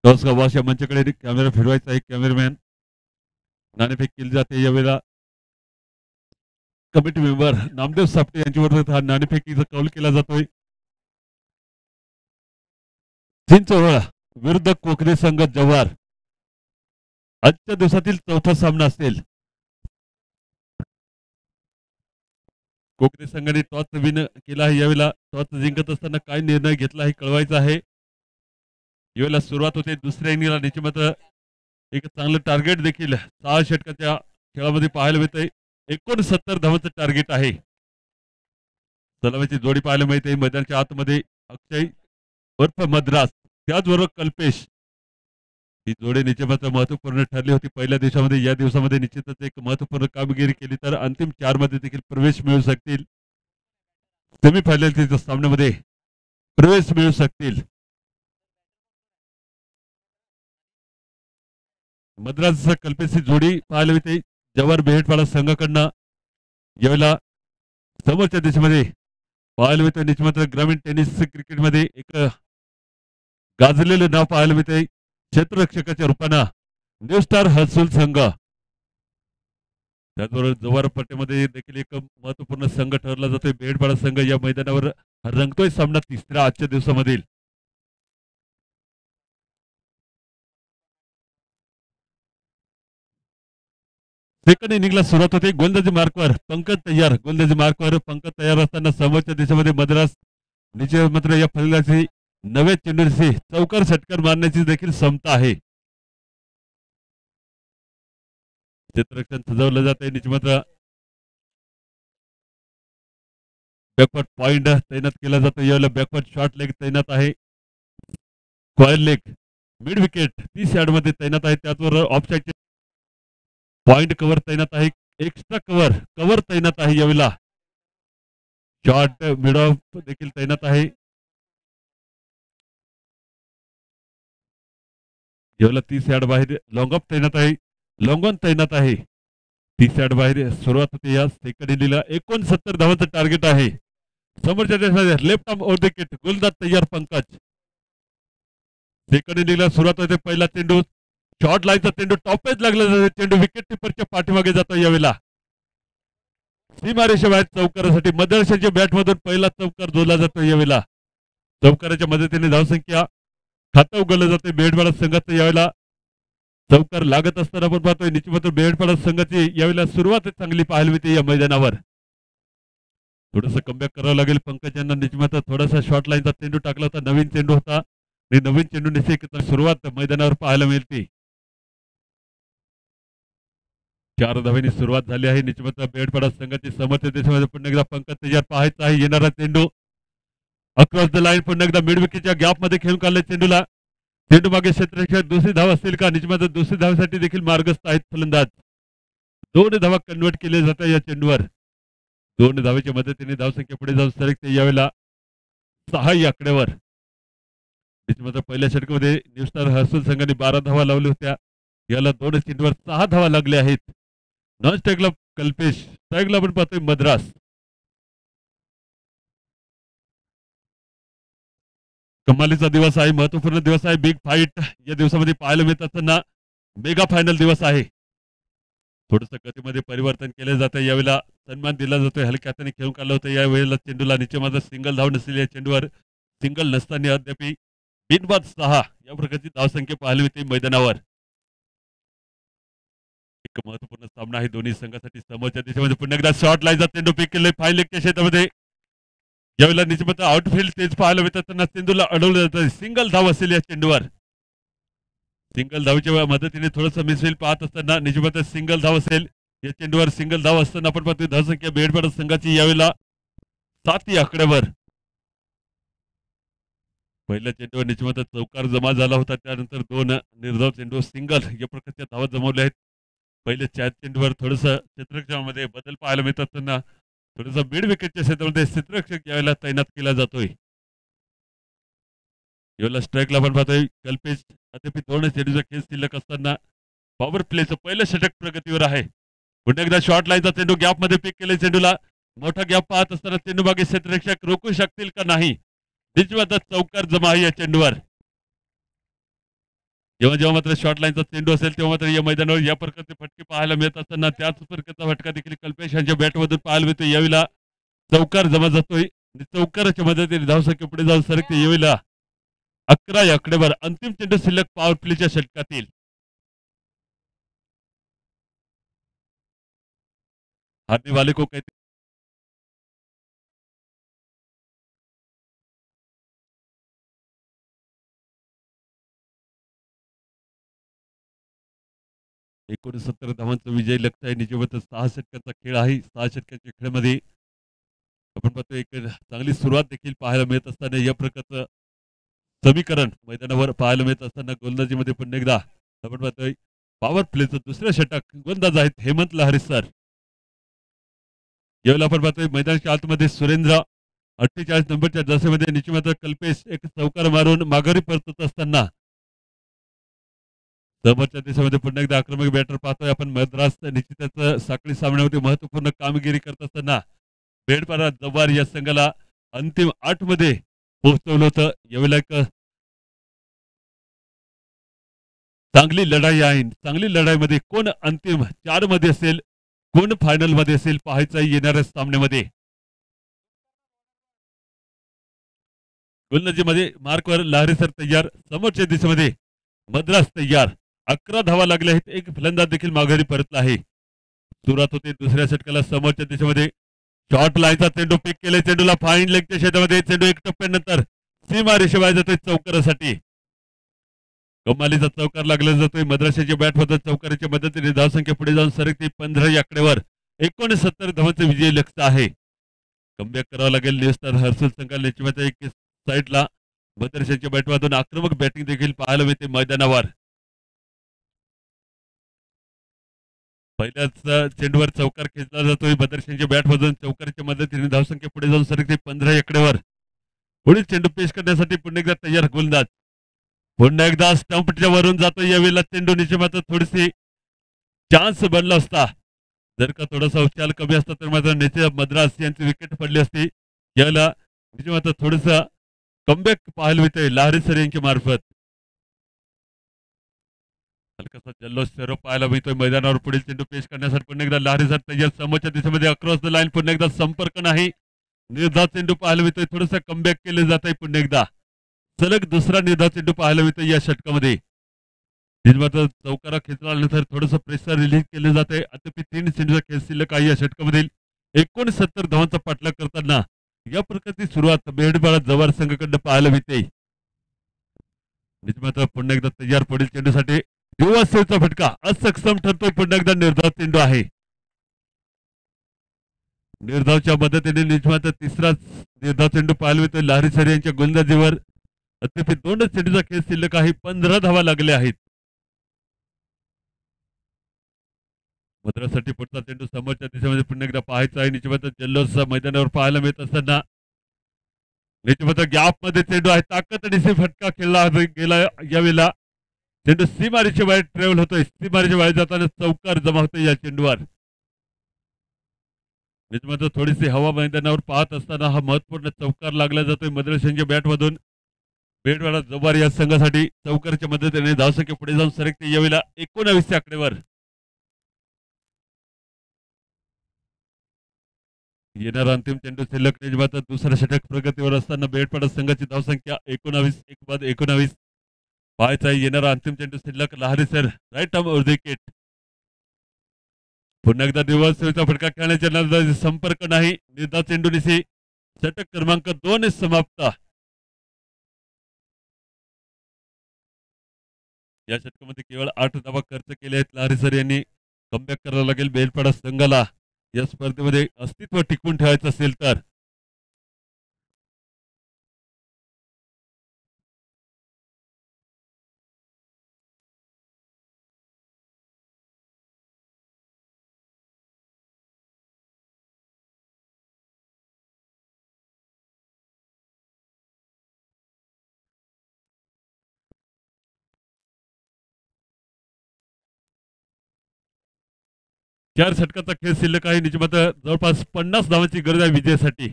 टॉस वाश या मंचाकडे कॅमेरा फिरवायचा आहे. कॅमेरामॅन नाणेफेक केली जाते. यावेळेला कमिटी मेंबर नामदेव सापटे यांच्यावर हा नाणेफेकीचा कौल केला जातोय. चिंचवड विरुद्ध कोकणे संघ जव्हार आजच्या दिवसातील चौथा सामना असेल. कोकणे संघाने टॉस विन केला आहे. यावेळेला टॉस जिंकत असताना काय निर्णय घेतला हे कळवायचं आहे. यावेळेला सुरुवात होते दुसऱ्या इनिंगला. निश्चित मात्र एक चांगलं टार्गेट देखील 6 षटकाच्या खेळामध्ये पाहायला मिळतंय. 69 धावांचं टार्गेट आहे. सलामीची जोडी पाहायला मिळते मैदानाच्या आतमध्ये. अक्षय उर्फ मद्रास त्याचबरोबर कल्पेश ही जोडी निश्चित मात्र महत्वपूर्ण ठरली होती पहिल्या दिवसामध्ये. या दिवसामध्ये निश्चितच एक महत्वपूर्ण कामगिरी केली तर अंतिम 4 मध्ये देखील प्रवेश मिळू शकतील. सेमीफायनलच्या सामन्यामध्ये प्रवेश मिळू शकतील. मद्रास कल्पेशची जोडी पाहायला मिळते जव्हार बेहेडपाडा संघाकडनं. यावेळेला समोरच्या देशामध्ये पाहायला मिळतं निश्चित मात्र ग्रामीण टेनिस क्रिकेटमध्ये एक गाजलेलं नाव पाहायला मिळते. क्षेत्ररक्षकाच्या रूपानं न्यू स्टार हर्सुल संघ. त्याचबरोबर जव्हार पट्ट्यामध्ये देखील एक महत्वपूर्ण संघ ठरला जातोय बेहेडपाडा संघ. या मैदानावर रंगतोय सामना तिसऱ्या आजच्या दिवसामधील. सेकंड इनिंगला सुरुवात होते. गोलंदाजी मार्कवर पंकज तयार. गोलंदाजी मार्कवर पंकज तयार असताना समोरच्या देशामध्ये मद्रास निश्चित मात्र या फलंदाजी नव्या चेंडूशी चौकार षटकार मारण्याची देखील क्षमता आहे. क्षेत्ररक्षण सजवलं जात आहे. निश्चित मात्र बॅकवर्ड पॉइंट तैनात केला जातो. यावेळेला बॅकवर्ड शॉर्ट लेग तैनात आहे. Square leg mid wicket 30 yard मध्ये तैनात आहे. त्याचबरोबर ऑफ साईडचे पॉइंट कव्हर तैनात आहे. एक्स्ट्रा कव्हर तैनात आहे. यावेळेला शॉर्ट मिड ऑफ देखील तैनात आहे. यावेळेला 30 यार्ड बाहेर लॉंग ऑफ तैनात आहे. लॉंग ऑन तैनात आहे. 30 यार्ड बाहेर सुरुवात होते. या सेकंड इनिंगला 69 धावांचं टार्गेट आहे. समोरच्या देशामध्ये लेफ्ट आर्म ओव्हर विकेट गोलंदाज तयार पंकज. सेकंड इनिंगला सुरुवात होते. पहिला चेंडू शॉर्ट लाईनचा चेंडू टॉपेज लागला जातो. चेंडू विकेट टिपरच्या पाठीमागे जातो. यावेळेला सीमारेषा बाहेर चौकारासाठी मदरशाच्या बॅटमधून पहिला चौकार जोडला जातो. यावेळेला चौकाराच्या मदतीने धावसंख्या खातं उघडलं जाते बेहेडपाडा संघाचं. यावेळेला चौकार लागत असताना आपण पाहतोय निश्चित मात्र बेहेडपाडा संघाची यावेळेला सुरुवात चांगली पाहायला मिळते या मैदानावर. थोडंसं कमबॅक करावं लागेल पंकज यांना. निश्चित मात्र थोडासा शॉर्ट लाईनचा चेंडू टाकला होता. नवीन चेंडू होता आणि नवीन चेंडू निश्चित सुरुवात मैदानावर पाहायला मिळते. 4 धावांनी सुरुवात झाली आहे. निश्चित मात्र बेहेडपाडा संघाची समर्थ्य देशामध्ये पुन्हा एकदा पंकज तयार पाहायचा आहे. येणारा चेंडू अक्रॉस द लाईन पुन्हा एकदा मिड विकेटच्या गॅप मध्ये खेळून काढले चेंडूला. चेंडू मागे क्षेत्ररक्षक दुसरी धाव असतील का? निश्चित मात्र दुसरी धावेसाठी देखील मार्गस्थ आहेत फलंदाज. 2 धावा कन्वर्ट केले जातात या चेंडूवर. 2 धावेच्या मदतीने धावसंख्या पुढे जाऊन सरकते. यावेळेला 6 या आकड्यावर. निश्चित मात्र पहिल्या षटकामध्ये न्यू स्टार हर्सुल संघाने 12 धावा लावल्या होत्या. याला 2 चेंडूवर 6 धावा लागल्या आहेत. नॉन स्ट्राईकला कल्पेश, स्ट्राईकला आपण पाहतोय मद्रास. कमालीचा दिवस आहे. महत्वपूर्ण दिवस आहे. बिग फाईट या दिवसामध्ये पाहायला मिळत असताना मेगा फायनल दिवस आहे. थोडस गतीमध्ये परिवर्तन केले जाते. यावेळेला सन्मान दिला जातोय. हलक्या हाताने खेळून काढलं होतं. यावेळेला चेंडूला निश्चित मात्र सिंगल धाव नसलेली या चेंडूवर सिंगल नसताना अद्याप बिनबाद 6 या प्रकारची धावसंख्या पाहायला मिळते मैदानावर. एक महत्वपूर्ण सामना आहे दोन्ही संघासाठी. समोरच्या देशामध्ये पुन्हा एकदा शॉर्ट लाईनचा चेंडू पिक केले फाय लेगच्या क्षेत्रामध्ये. यावेळेला निश्चित मात्र आउटफील्ड तेच पाहायला मिळतात. त्यांना चेंडूला अडवलं जातं. सिंगल धाव असेल या चेंडूवर. सिंगल धावेच्या मदतीने थोडस मिसफील्ड पाहत असताना निश्चित मात्र सिंगल धाव असेल या चेंडूवर. सिंगल धाव असताना आपण पाहतोय धावसंख्या बेहेडपाडा संघाची यावेळेला 7 या आकड्यावर. पहिल्या चेंडूवर निश्चित मात्र चौकार जमा झाला होता. त्यानंतर 2 निर्धाव चेंडू सिंगल या प्रकारच्या धावा जमवल्या आहेत. पहिल्या 4 चेंडूवर थोडस क्षेत्ररक्षणामध्ये बदल पाहायला मिळत असताना थोडंसं मिड विकेटच्या क्षेत्रामध्ये क्षेत्ररक्षक यावेळेला तैनात केला जातोय. यावेळेला स्ट्राईकला आपण पाहतोय कल्पेश. अद्याप 2 चेंडूचा खेळ शिल्लक असताना पॉवर प्लेचं पहिलं षटक प्रगतीवर आहे. पुन्हा एकदा शॉर्ट लाईनचा चेंडू गॅप मध्ये पिक केले चेंडूला. मोठा गॅप पाहत असताना चेंडूमागे क्षेत्ररक्षक रोखू शकतील का नाही. निश्चितच चौकार जमा आहे या चेंडूवर. जेव्हा जेव्हा मात्र शॉर्ट लाईनचा चेंडू असेल तेव्हा मात्र या मैदानावर या प्रकारचे फटके पाहायला मिळत असताना त्याच प्रकारचा फटका देखील कल्पेश यांच्या बॅटमधून पाहायला मिळतो. यावेळेला चौकार जमा जातोय आणि चौकाराच्या मदतीने धावसंख्या पुढे जाऊन सरकते. यावेळेला 11 या आकडेवर अंतिम चेंडू शिल्लक पॉवर प्लेच्या षटकातील. हारने वाले को कहते हैं 69 धावांचा विजय लक्ष्य आहे. निश्चितच 6 षटकाचा खेळ आहे. 6 षटकाच्या खेळामध्ये आपण पाहतो एक चांगली सुरुवात देखील पाहायला मिळत असताना या प्रकारचं समीकरण मैदानावर पाहायला मिळत असताना गोलंदाजीमध्ये पुन्हा एकदा आपण पाहतोय पॉवर प्लेचं दुसरं षटक गोलंदाज आहेत हेमंत लहरी सर. यावेळेला आपण पाहतोय मैदानाच्या आतमध्ये सुरेंद्र 48 नंबरच्या जसेमध्ये निश्चित कल्पेश एक चौकार मारून माघारी परतत असताना समोरच्या दिशेमध्ये पुन्हा एकदा आक्रमक बॅटर पाहतोय आपण. मद्रास निश्चितच साखळी सामन्यामध्ये महत्वपूर्ण कामगिरी करत असताना बेडपाडा जव्हार या संघाला अंतिम 8 मध्ये पोहोचवलं होतं. यावेळेला एक चांगली लढाई आहे. चांगली लढाईमध्ये कोण अंतिम 4 मध्ये असेल, कोण फायनल मध्ये असेल पाहायचं येणाऱ्या सामन्यामध्ये. गोलंदाजीमध्ये मार्कवर लहरी सर तयार. समोरच्या दिशेमध्ये मद्रास तयार. 11 धावा लागल्या आहेत. एक फलंदाज देखील माघारी परतला आहे. सुरुवात होते दुसऱ्या षटकाला. समोरच्या दिशेमध्ये शॉर्ट लाईनचा चेंडू पिक केले. चेंडूला फाईन लेगच्या क्षेत्रामध्ये चेंडू एक टप्प्यानंतर सीमा रेषेबाहेर जातोय चौकारासाठी. कमालीचा चौकार लागला जातोय. मद्रासाच्या बॅटमधून चौकाराच्या मदतीने धावसंख्या पुढे जाऊन सरकते 15 या आकड्यावर. 69 धावांचे विजय लक्ष्य आहे. कमबॅक करावं लागेल. न्यूस्टार हर्षल संघाला निश्चितच एक साईडला मद्रासाच्या बॅटमधून आक्रमक बॅटिंग देखील पाहायला मिळते मैदानावर. पहिल्याच चेंडूवर चौकार खेचला जातोय. मद्रासाच्या बॅटमधून चौकाराच्या मदतीने धावसंख्या पुढे जाऊन सरकते 15 आकड्यावर. पुढील चेंडू पेश करण्यासाठी पुन्हा एकदा तयार गोलंदाज. पुन्हा एकदा स्टंपच्या वरून जातो. यावेळेला चेंडू निश्चित मात्र थोडीशी चान्स बनला असता. जर का थोडासा उच्चाल कमी असता तर मात्र नेते मद्रास यांची विकेट पडली असती. यावेळेला निश्चित मात्र थोडस कमबॅक पाहायला मिळतंय लहरी सर यांच्या मार्फत. हलकासा जल्लोष सर्व पाहायला मिळतोय मैदानावर. पुढील चेंडू पेश करण्यासाठी पुन्हा एकदा लहरी सर तयार. समोरच्या दिशेमध्ये अक्रॉस द लाईन पुन्हा एकदा संपर्क नाही. निर्धाव चेंडू पाहायला मिळतोय. थोडस कमबॅक केले जात आहे पुन्हा एकदा. सलग दुसरा निर्धाव चेंडू पाहायला मिळतोय या षटकामध्ये. मात्र चौकारा खेचल्यानंतर थोडंसं प्रेशर रिलीज केले जाते. अद्याप 3 चेंडूचा खेळ शिल्लक आहे या षटकामधील. 69 धावांचा पाठलाग करताना या प्रकारची सुरुवात बेडबाळा जव्हार संघाकडनं पाहायला मिळते. मात्र पुन्हा एकदा तयार पुढील चेंडूसाठी युवासेचा फटका असक्षम ठरतोय. पुन्हा एकदा निर्धाव चेंडू आहे. निर्धावच्या मदतीने निजमात तिसरा निर्धाव चेंडू पाहायला मिळतोय लहरी सर यांच्या गोलंदाजीवर. अद्याप 2 चेंडूचा खेळ शिल्लक आहे. 15 धावा लागल्या आहेत. मद्रासाठी पुढचा चेंडू समोरच्या दिशेमध्ये पुन्हा एकदा पाहायचा आहे. निश्चित जल्लोष मैदानावर पाहायला मिळत असताना निश्चित गॅप मध्ये चेंडू आहे. ताकद आणि फटका खेळला गेला. यावेळेला चेंडू सीमारेच्या बाहेर ट्रॅव्हल होतोय. सीमारेच्या बाहेर जाताना चौकार जमा होतोय या चेंडूवर. निश्चित थोडीशी हवा मैदानावर पाहत असताना हा महत्वपूर्ण चौकार लागला जातोय मद्रासांच्या बॅटमधून. बेडवाडा जव्हार या संघासाठी चौकारच्या मदतीने धावसंख्या पुढे जाऊन सरकते. यावेळेला 19 आकडेवर. येणारा अंतिम चेंडू शिल्लक निजमात दुसरा षटक प्रगतीवर असताना बेडपाडा संघाची धावसंख्या 19 एक बाद 19. पाहायचा आहे येणारा अंतिम चेंडू शिल्लक लहरी सर राईट आर्म विकेट. पुन्हा एकदा दिवस फटका खेळण्याच्या नंतर संपर्क नाही. निर्धाव चेंडू निशी षटक क्रमांक 2 समाप्त. या षटकामध्ये केवळ 8 धावा खर्च केले आहेत लहरी सर यांनी. कमबॅक करावं लागेल बेलपाडा संघाला या स्पर्धेमध्ये अस्तित्व टिकवून ठेवायचं असेल तर. 4 षटकाचा खेळ शिल्लक आहे. निश्चित जवळपास 50 धावांची गरज आहे विजयासाठी.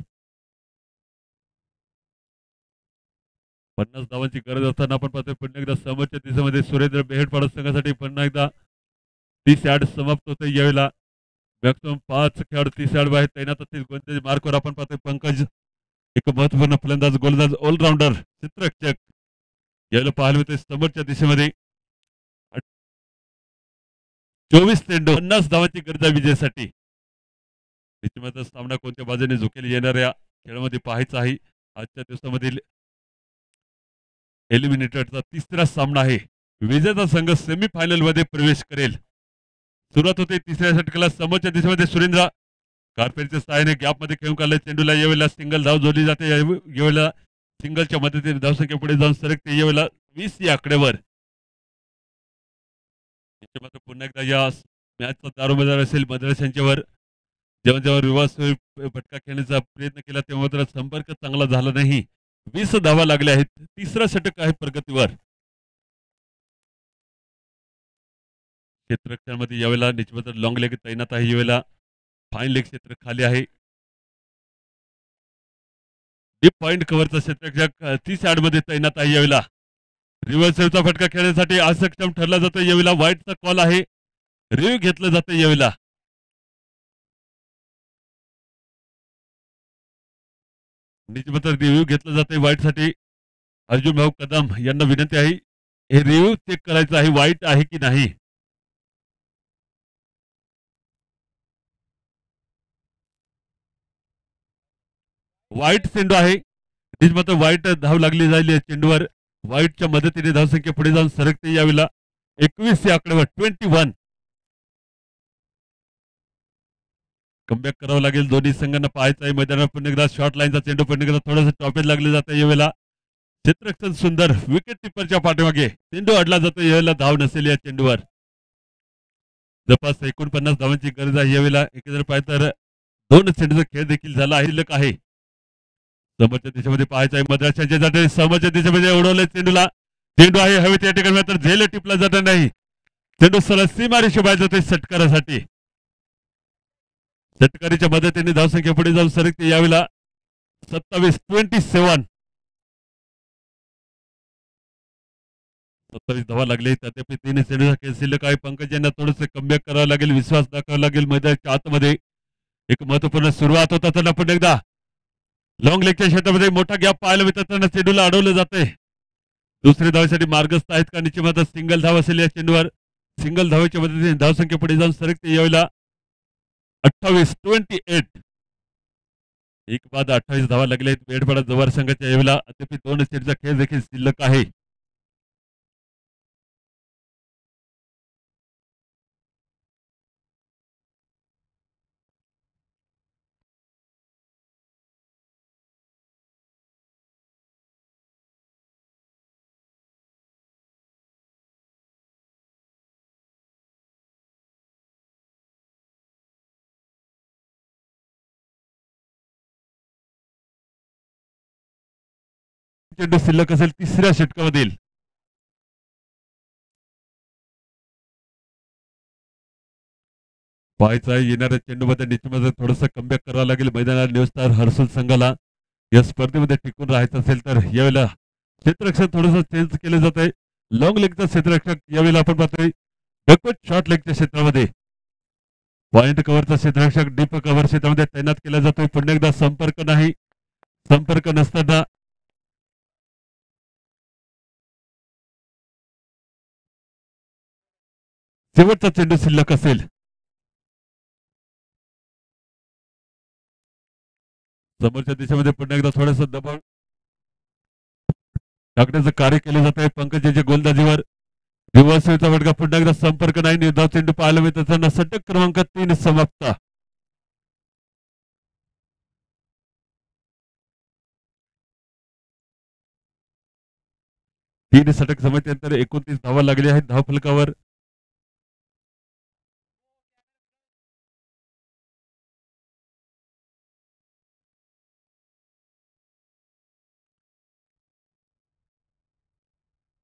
50 धावांची गरज असताना आपण पाहतोय पुन्हा एकदा समोरच्या दिशेमध्ये सुरेंद्र बेहेडपाडा संघासाठी पुन्हा एकदा 30 यार्ड समाप्त होते यावेळेला. मॅक्सिमम 5 खेळाडू 30 यार्ड बाहेर तैनात असतील. कोणत्याही मार्कवर आपण पाहतोय पंकज एक महत्वपूर्ण फलंदाज, गोलंदाज, ऑलराऊंडर, चित्ररक्षक यावेळेला पाहायला मिळते समोरच्या दिशेमध्ये. 24 चेंडू 50 धावांची गरज आहे विजयासाठी. निश्चितच सामना कोणत्या बाजूने झुकेल येणाऱ्या खेळामध्ये पाहायचा आहे. आजच्या दिवसामधील एलिमिनेटरचा तिसरा सामना आहे. विजेता संघ सेमीफायनल मध्ये प्रवेश करेल. सुरुवात होते तिसऱ्या षटकाला. समोरच्या दिशेमध्ये सुरेंद्र कार्पेटच्या सहाय्याने गॅप मध्ये खेळून काढले चेंडूला. यावेळेला सिंगल धाव जोडली जाते. यावेळेला सिंगलच्या मदतीने धावसंख्या पुढे जाऊन सरकते. यावेळेला 20 या आकड्यावर. मात्र पुन्हा एकदा या मॅचचा दारोमदार असेल मद्राशांच्यावर. जेव्हा जेव्हा रिवर्स फटका खेळण्याचा प्रयत्न केला तेव्हा मात्र संपर्क चांगला झाला नाही. 20 धावा लागल्या आहेत. तिसरा षटक आहे प्रगतीवर. क्षेत्ररक्षणामध्ये यावेळेला निश्चित लॉंग लेग तैनात आहे. यावेळेला फाईन लेग क्षेत्र खाली आहे. डीप पॉइंट कव्हरचा क्षेत्ररक्षक 30 यार्ड मध्ये तैनात आहे. यावेळेला रिव्हर्स चा फटका खेळण्यासाठी असक्षम ठरला जातो. यावेळेला वाईटचा कॉल आहे. रिव्ह्यू घेतलं जातं यावेळेला. निश्चित रिव्ह्यू घेतलं जाते वाईटसाठी. अर्जुन भाऊ कदम यांना विनंती आहे हे रिव्ह्यू चेक करायचं आहे वाईट आहे की नाही. वाईट चेंडू आहे. निश्चित वाईट धाव लागली जाईल या चेंडूवर. वाईटच्या मदतीने धावसंख्या पुढे जाऊन सरकते. यावेळेला 21 या आकड्यावर 21. कमबॅक करावं लागेल. दोन्ही संघांना पाहायचं आहे मैदानात. पुन्हा एकदा शॉर्ट लाईनचा चेंडू पुन्हा एकदा थोडंसं टॉपेज लागले जातं. यावेळेला क्षेत्ररक्षण सुंदर विकेट टिपरच्या पाठीमागे चेंडू अडला जातो. यावेळेला धाव नसेल या चेंडूवर. जवळपास 49 धावांची गरज आहे यावेळेला. एकंदर पाहिजे तर 2 चेंडूचा खेळ देखील झाला आहे. समोरच्या दिशेमध्ये पाहायचं आहे मद्राशांच्या जाते. समोरच्या दिशेमध्ये उडवले चेंडूला. चेंडू आहे हवेत या ठिकाणी तर झेल टिपला जात नाही. चेंडू सरळ सीमारेषे बाहेर जातोय षटकारासाठी. षटकारीच्या मदतीने धावसंख्या पुढे जाऊन सरकते. यावेळेला 27 धावा लागले. तथापि 3 चेंडूचा खेळ शिल्लक आहे. पंकज यांना थोडंसं कमबॅक करावं लागेल. विश्वास दाखवावा लागेल. मैदानाच्या आतमध्ये एक महत्वपूर्ण सुरुवात होता त्यांना पुन्हा एकदा लॉंग लेगच्या क्षेत्रामध्ये मोठा गॅप पाहायला मिळतात. त्यांना चेंडूला अडवलं जाते. दुसऱ्या धावेसाठी मार्गस्थ आहेत का निश्चित सिंगल धाव असेल या चेंडूवर. सिंगल धावेच्या मदतीने धावसंख्या पुढे जाऊन सरकते. यावेळेला 28 एक बाद 28 धावा लागले आहेत. बेडपाडा जवार संघाच्या यावेळेला अद्याप 2 चेंडूचा खेळ देखील शिल्लक आहे. चेंडू शिल्लक असेल तिसऱ्या षटकामधील. पाहायचं आहे येणाऱ्या चेंडूमध्ये निश्चितच थोडंसं कमबॅक करावं लागेल मैदानात. न्यू स्टार हर्सुल संघाला या स्पर्धेमध्ये टिकून राहायचं असेल तर यावेळेला क्षेत्ररक्षण थोडंसं चेंज केलं जात आहे. लॉंग लेगचा क्षेत्ररक्षक यावेळेला आपण पाहतोय बॅकवर्ड शॉर्ट लेगच्या क्षेत्रामध्ये. पॉइंट कव्हरचा क्षेत्ररक्षक डीप कव्हर क्षेत्रामध्ये तैनात केला जातोय. पुन्हा एकदा संपर्क नाही. संपर्क नसताना शेवटचा चेंडू शिल्लक असेल. समोरच्या दिशेमध्ये पुन्हा एकदा थोडस दबाव टाकण्याचं कार्य केले जात आहे पंकजाच्या गोलंदाजीवर. रिव्हर्सचा फटका पुन्हा एकदा संपर्क नाही. निर्धाव चेंडू पाहायला मिळत असताना षटक क्रमांक 3 समाप्त. तीन षटक समाप्तीनंतर 29 धावा लागल्या आहेत धावफलकावर.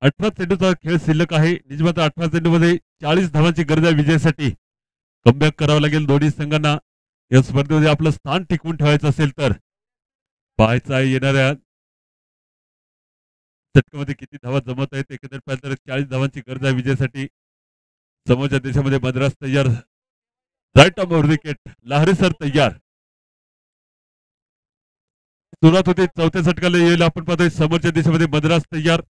अठरा चेंडूचा खेळ शिल्लक आहे. निजमाता 18 चेंडूमध्ये 40 धावांची गरज आहे विजयासाठी. कमबॅक करावं लागेल दोन्ही संघांना या स्पर्धेमध्ये आपलं स्थान टिकवून ठेवायचं असेल तर. पाहायचं आहे येणाऱ्या षटकामध्ये किती धावा जमत आहेत. एकंदर पाहिलं तर 40 धावांची गरज आहे विजयासाठी. समोरच्या देशामध्ये मद्रास तयार. राईट ऑफ विकेट लाहरे सर तयार. सुरुवात होते चौथ्या षटकाला येईल. आपण पाहतोय समोरच्या देशामध्ये मद्रास तयार.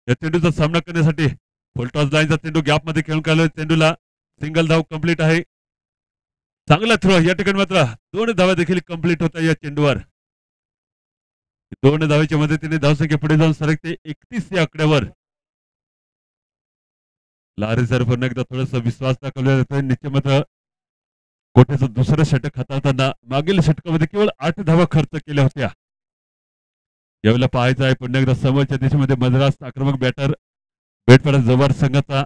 या चेंडूचा सामना करण्यासाठी फुलटॉस लाईनचा चेंडू गॅप मध्ये खेळून काढला. चेंडूला सिंगल धाव कंप्लीट आहे. चांगला थ्रो या ठिकाणी मात्र 2 धावा देखील कंप्लीट होता या चेंडूवर. 2 धावेच्या मदतीने धावसंख्या पुढे जाऊन सरकते 31 या आकड्यावर. लारे सर पुन्हा एकदा थोडासा विश्वास दाखवला जातोय. निश्चित मात्र कोठ्याचं दुसरं षटक हाताळताना मागील षटकामध्ये केवळ 8 धावा खर्च केल्या होत्या. यावेळेला पाहायचं आहे पुन्हा एकदा समोरच्या देशामध्ये मद्रास आक्रमक बॅटर बेटपडा जवार संघाचा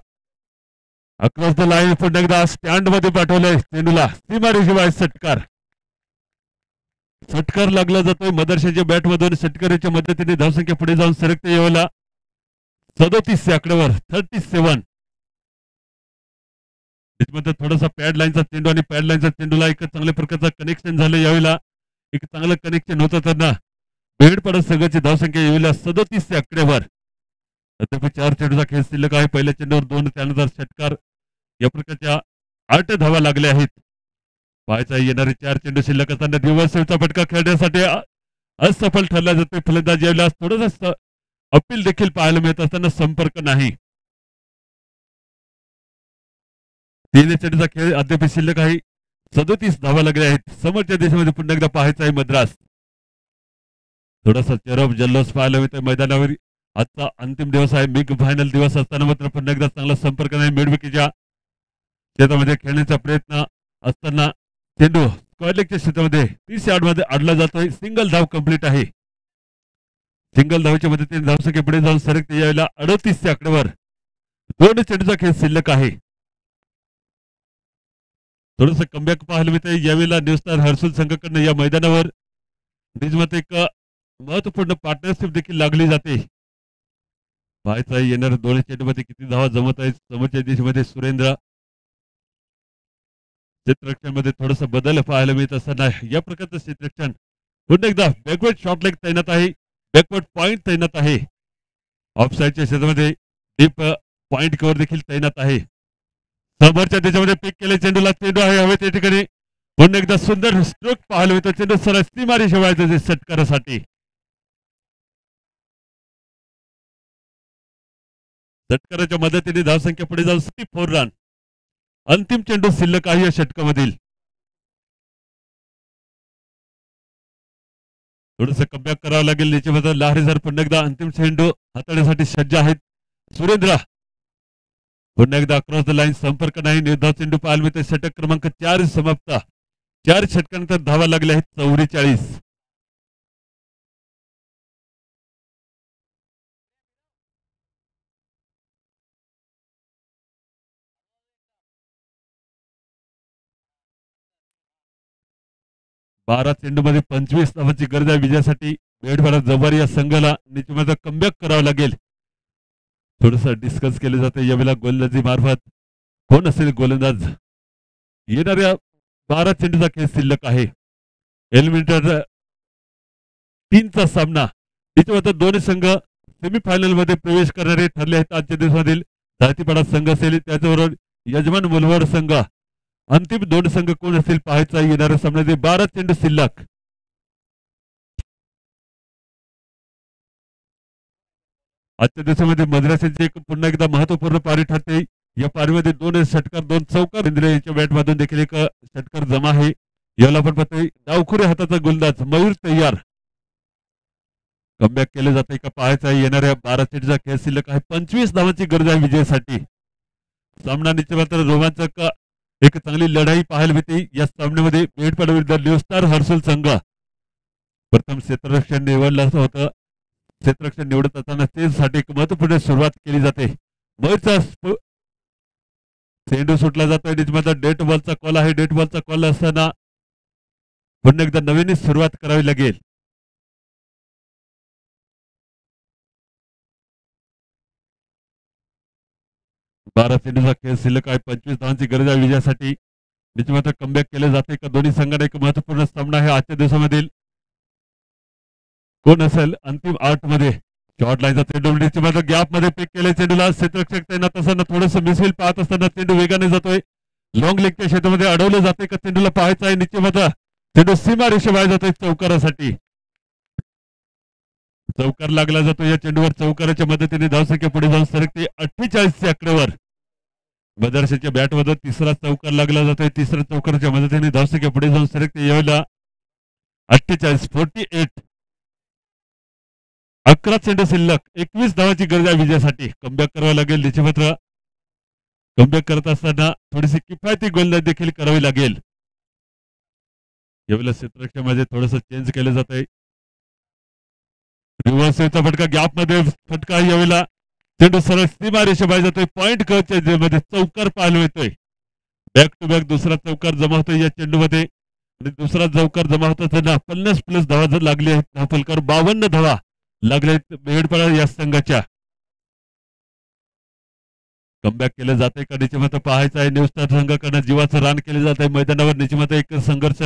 अक्रॉस द लाईन पुन्हा एकदा स्टँड मध्ये पाठवलंय चेंडूला सीमारेषेबाहेर षटकार. षटकार लागला जातोय मदरशाच्या बॅट मधून. षटकाराच्या मदतीने धावसंख्या पुढे जाऊन सरकते. यावेळेला 37 आकड्यावर 37. त्याच्यामध्ये थोडासा पॅड लाईनचा चेंडू आणि पॅड लाईनचा चेंडूला एक चांगल्या प्रकारचा कनेक्शन झालं. यावेळेला एक चांगलं कनेक्शन होतं त्यांना. बेडपडा संघाची धावसंख्या यावेळेला 37 आकड्यावर. अद्याप 4 चेंडूचा खेळ शिल्लक आहे. पहिल्या चेंडूवर 2 त्यानंतर षटकार या प्रकारच्या 8 धावा लागल्या आहेत. पाहायचा येणारे 4 चेंडू शिल्लक असताना दिवसचा फटका खेळण्यासाठी असफल ठरला जातोय फलंदाज. यावेळेला थोडंसं अपील देखील पाहायला मिळत असताना संपर्क नाही. 3 चेंडूचा खेळ अद्याप शिल्लक आहे. 37 धावा लागल्या आहेत. समोरच्या देशामध्ये पुन्हा एकदा पाहायचा आहे मद्रास. थोडासा चेहरा जल्लोष पाहायला मिळतोय मैदानावर. आजचा अंतिम दिवस आहे. बिग फायनल दिवस असताना मात्र पुन्हा एकदा चांगला संपर्क नाही. मिडविकेच्या क्षेत्रामध्ये खेळण्याचा प्रयत्न असताना चेंडू स्क्वेअरलेगच्या क्षेत्रामध्ये 30 यार्डमध्ये अडला जातोय. सिंगल धाव कंप्लीट आहे. सिंगल धावेच्या मदतीने धावसंख्या पुढे जाऊन सरकते. यावेळेला 38 आकड्यावर 2 चेंडूचा खेळ शिल्लक आहे. थोडंसं कमबॅक पाहायला मिळतंय यावेळेला न्यू स्टार हर्सुल संघाकडनं या मैदानावर. निजमध्ये एक महत्वपूर्ण पार्टनरशिप देखील लागली जाते. पाहायचं आहे येणाऱ्या 2 चेंडूमध्ये किती धावा जमत आहेत. समोरच्या देशामध्ये सुरेंद्र. क्षेत्ररक्षण मध्ये थोडासा बदल पाहायला मिळत असताना या प्रकारचं क्षेत्ररक्षण पुन्हा एकदा बॅकवर्ड शॉट लेग तैनात आहे. बॅकवर्ड पॉइंट तैनात आहे. ऑफसाईडच्या क्षेत्रामध्ये डीप पॉइंट कव्हर देखील तैनात आहे. समोरच्या देशामध्ये पिक केले चेंडूला. चेंडू आहे हवे त्या ठिकाणी पुन्हा एकदा सुंदर स्ट्रोक पाहायला मिळतो. चेंडू सरळ सीमारी शिवायचं षटकारासाठी. षटकाराच्या मदतीने धावसंख्या पुढे जाऊन 64 रन. अंतिम चेंडू शिल्लक आहे या षटकामधील. थोडंसं कमबॅक करावं लागेल. याच्यामध्ये लाहरे सर पुन्हा एकदा अंतिम चेंडू हाताळण्यासाठी सज्ज आहेत. सुरेंद्र पुन्हा एकदा अक्रॉस द लाईन संपर्क नाही. निर्धाव चेंडू पाहायला मिळते. षटक क्रमांक 4 समाप्त. 4 षटकानंतर धावा लागल्या आहेत 44. बारा चेंडूमध्ये 25 धावांची गरज आहे विजयासाठी. बेडभरा जबर या संघाला निश्चित कमबॅक करावं लागेल. थोडस डिस्कस केलं जातं यावेळेला गोलंदाजी मार्फत. कोण असेल गोलंदाज. येणाऱ्या 12 चेंडूचा खेळ शिल्लक आहे. एलिमिनेटर 3चा सामना. त्याच्यामध्ये 2 संघ सेमीफायनल मध्ये प्रवेश करणारे ठरले आहेत. आजच्या दिवसामधील धारतीपाडा संघ असेल त्याचबरोबर यजमान मुलवड संघ. अंतिम 2 संघ कोण असेल पाहायचा. येणाऱ्या सामन्यामध्ये 12 चेंडू शिल्लक. आजच्या दिवसामध्ये मद्रासाची एक पुन्हा एकदा महत्वपूर्ण पारी ठरते. या पारीमध्ये 2 षटकार 2 चौकार. यांच्या बॅटमधून देखील एक षटकार जमा आहे. याला आपण पाहतोय डावखुरे हाताचा गोलंदाज मयूर तयार. कमबॅक केले जाते का पाहायचं आहे. येणाऱ्या 12 चेंडूचा खेळ शिल्लक आहे. 25 धावांची गरज आहे विजयासाठी. सामना निश्चित मात्र रोमांचक एक चांगली लढाई पाहायला मिळते. या सामन्यामध्ये बेडपाडा विरुद्ध न्यू स्टार हर्सुल संघ. प्रथम क्षेत्ररक्षण निवडलं होतं. क्षेत्ररक्षण निवडत असताना त्यासाठी एक महत्वपूर्ण सुरुवात केली जाते. मयूरचा चेंडू सुटला जातोय. डेट बॉलचा कॉल आहे. डेट बॉलचा कॉल असताना पुन्हा एकदा नवीन सुरुवात करावी लागेल. बारा चेंडूचा खेळ शिल्लक आहे. 25 धावांची गरज आहे विजयासाठी. निश्चित कमबॅक केले जाते का दोन्ही संघांना एक महत्वपूर्ण सामना आहे आजच्या दिवसामधील कोण असेल अंतिम 8 मध्ये शॉर्ट लाईनचा चेंडू निश्चित गॅप मध्ये पिक केले चेंडूला क्षेत्ररक्षक तैनात असताना थोडस मिसफील पाहत असताना चेंडू वेगाने जातोय लॉंग लेगच्या क्षेत्रामध्ये अडवले जाते का चेंडूला पाहायचं आहे निश्चित चेंडू सीमा रेषेबाहेर जातोय चौकारासाठी चौकार लागला जातो या चेंडूवर चौकाराच्या मदतीने धावसंख्या पुढे जाऊन सरकते 48 आकड्यावर मदरशाच्या बॅटमध्ये तिसरा चौकार लागला जातोय तिसऱ्या चौकाराच्या मदतीने धावसंख्या पुढे जाऊन सरकते यावेळेला 48 11 चेंडू शिल्लक 21 धावाची गरज आहे विजयासाठी कमबॅक करावं लागेल निश्चित कमबॅक करत असताना थोडीशी किफायती गोलंदाजी देखील करावी लागेल यावेळेला क्षेत्ररक्षणामध्ये थोडस चेंज केलं जात आहे रिव्हर्सचा फटका गॅप मध्ये फटका यावेळेला चेंडू सरळ सीमा रेषेबाहेर जातोय पॉइंट मध्ये चौकार पाहायला येतोय बॅक टू बॅक दुसरा चौकार जमा होतोय या चेंडूमध्ये आणि दुसरा चौकार जमा होत असताना 50+ धावा जर लागली आहेत धावफलकावर 52 धावा लागले बेडपडा या संघाच्या कमबॅक केलं जाते का निश्चित पाहायचं आहे न्यू स्टार संघाकडनं जीवाचं रान केले जात आहे मैदानावर निश्चित एक संघर्ष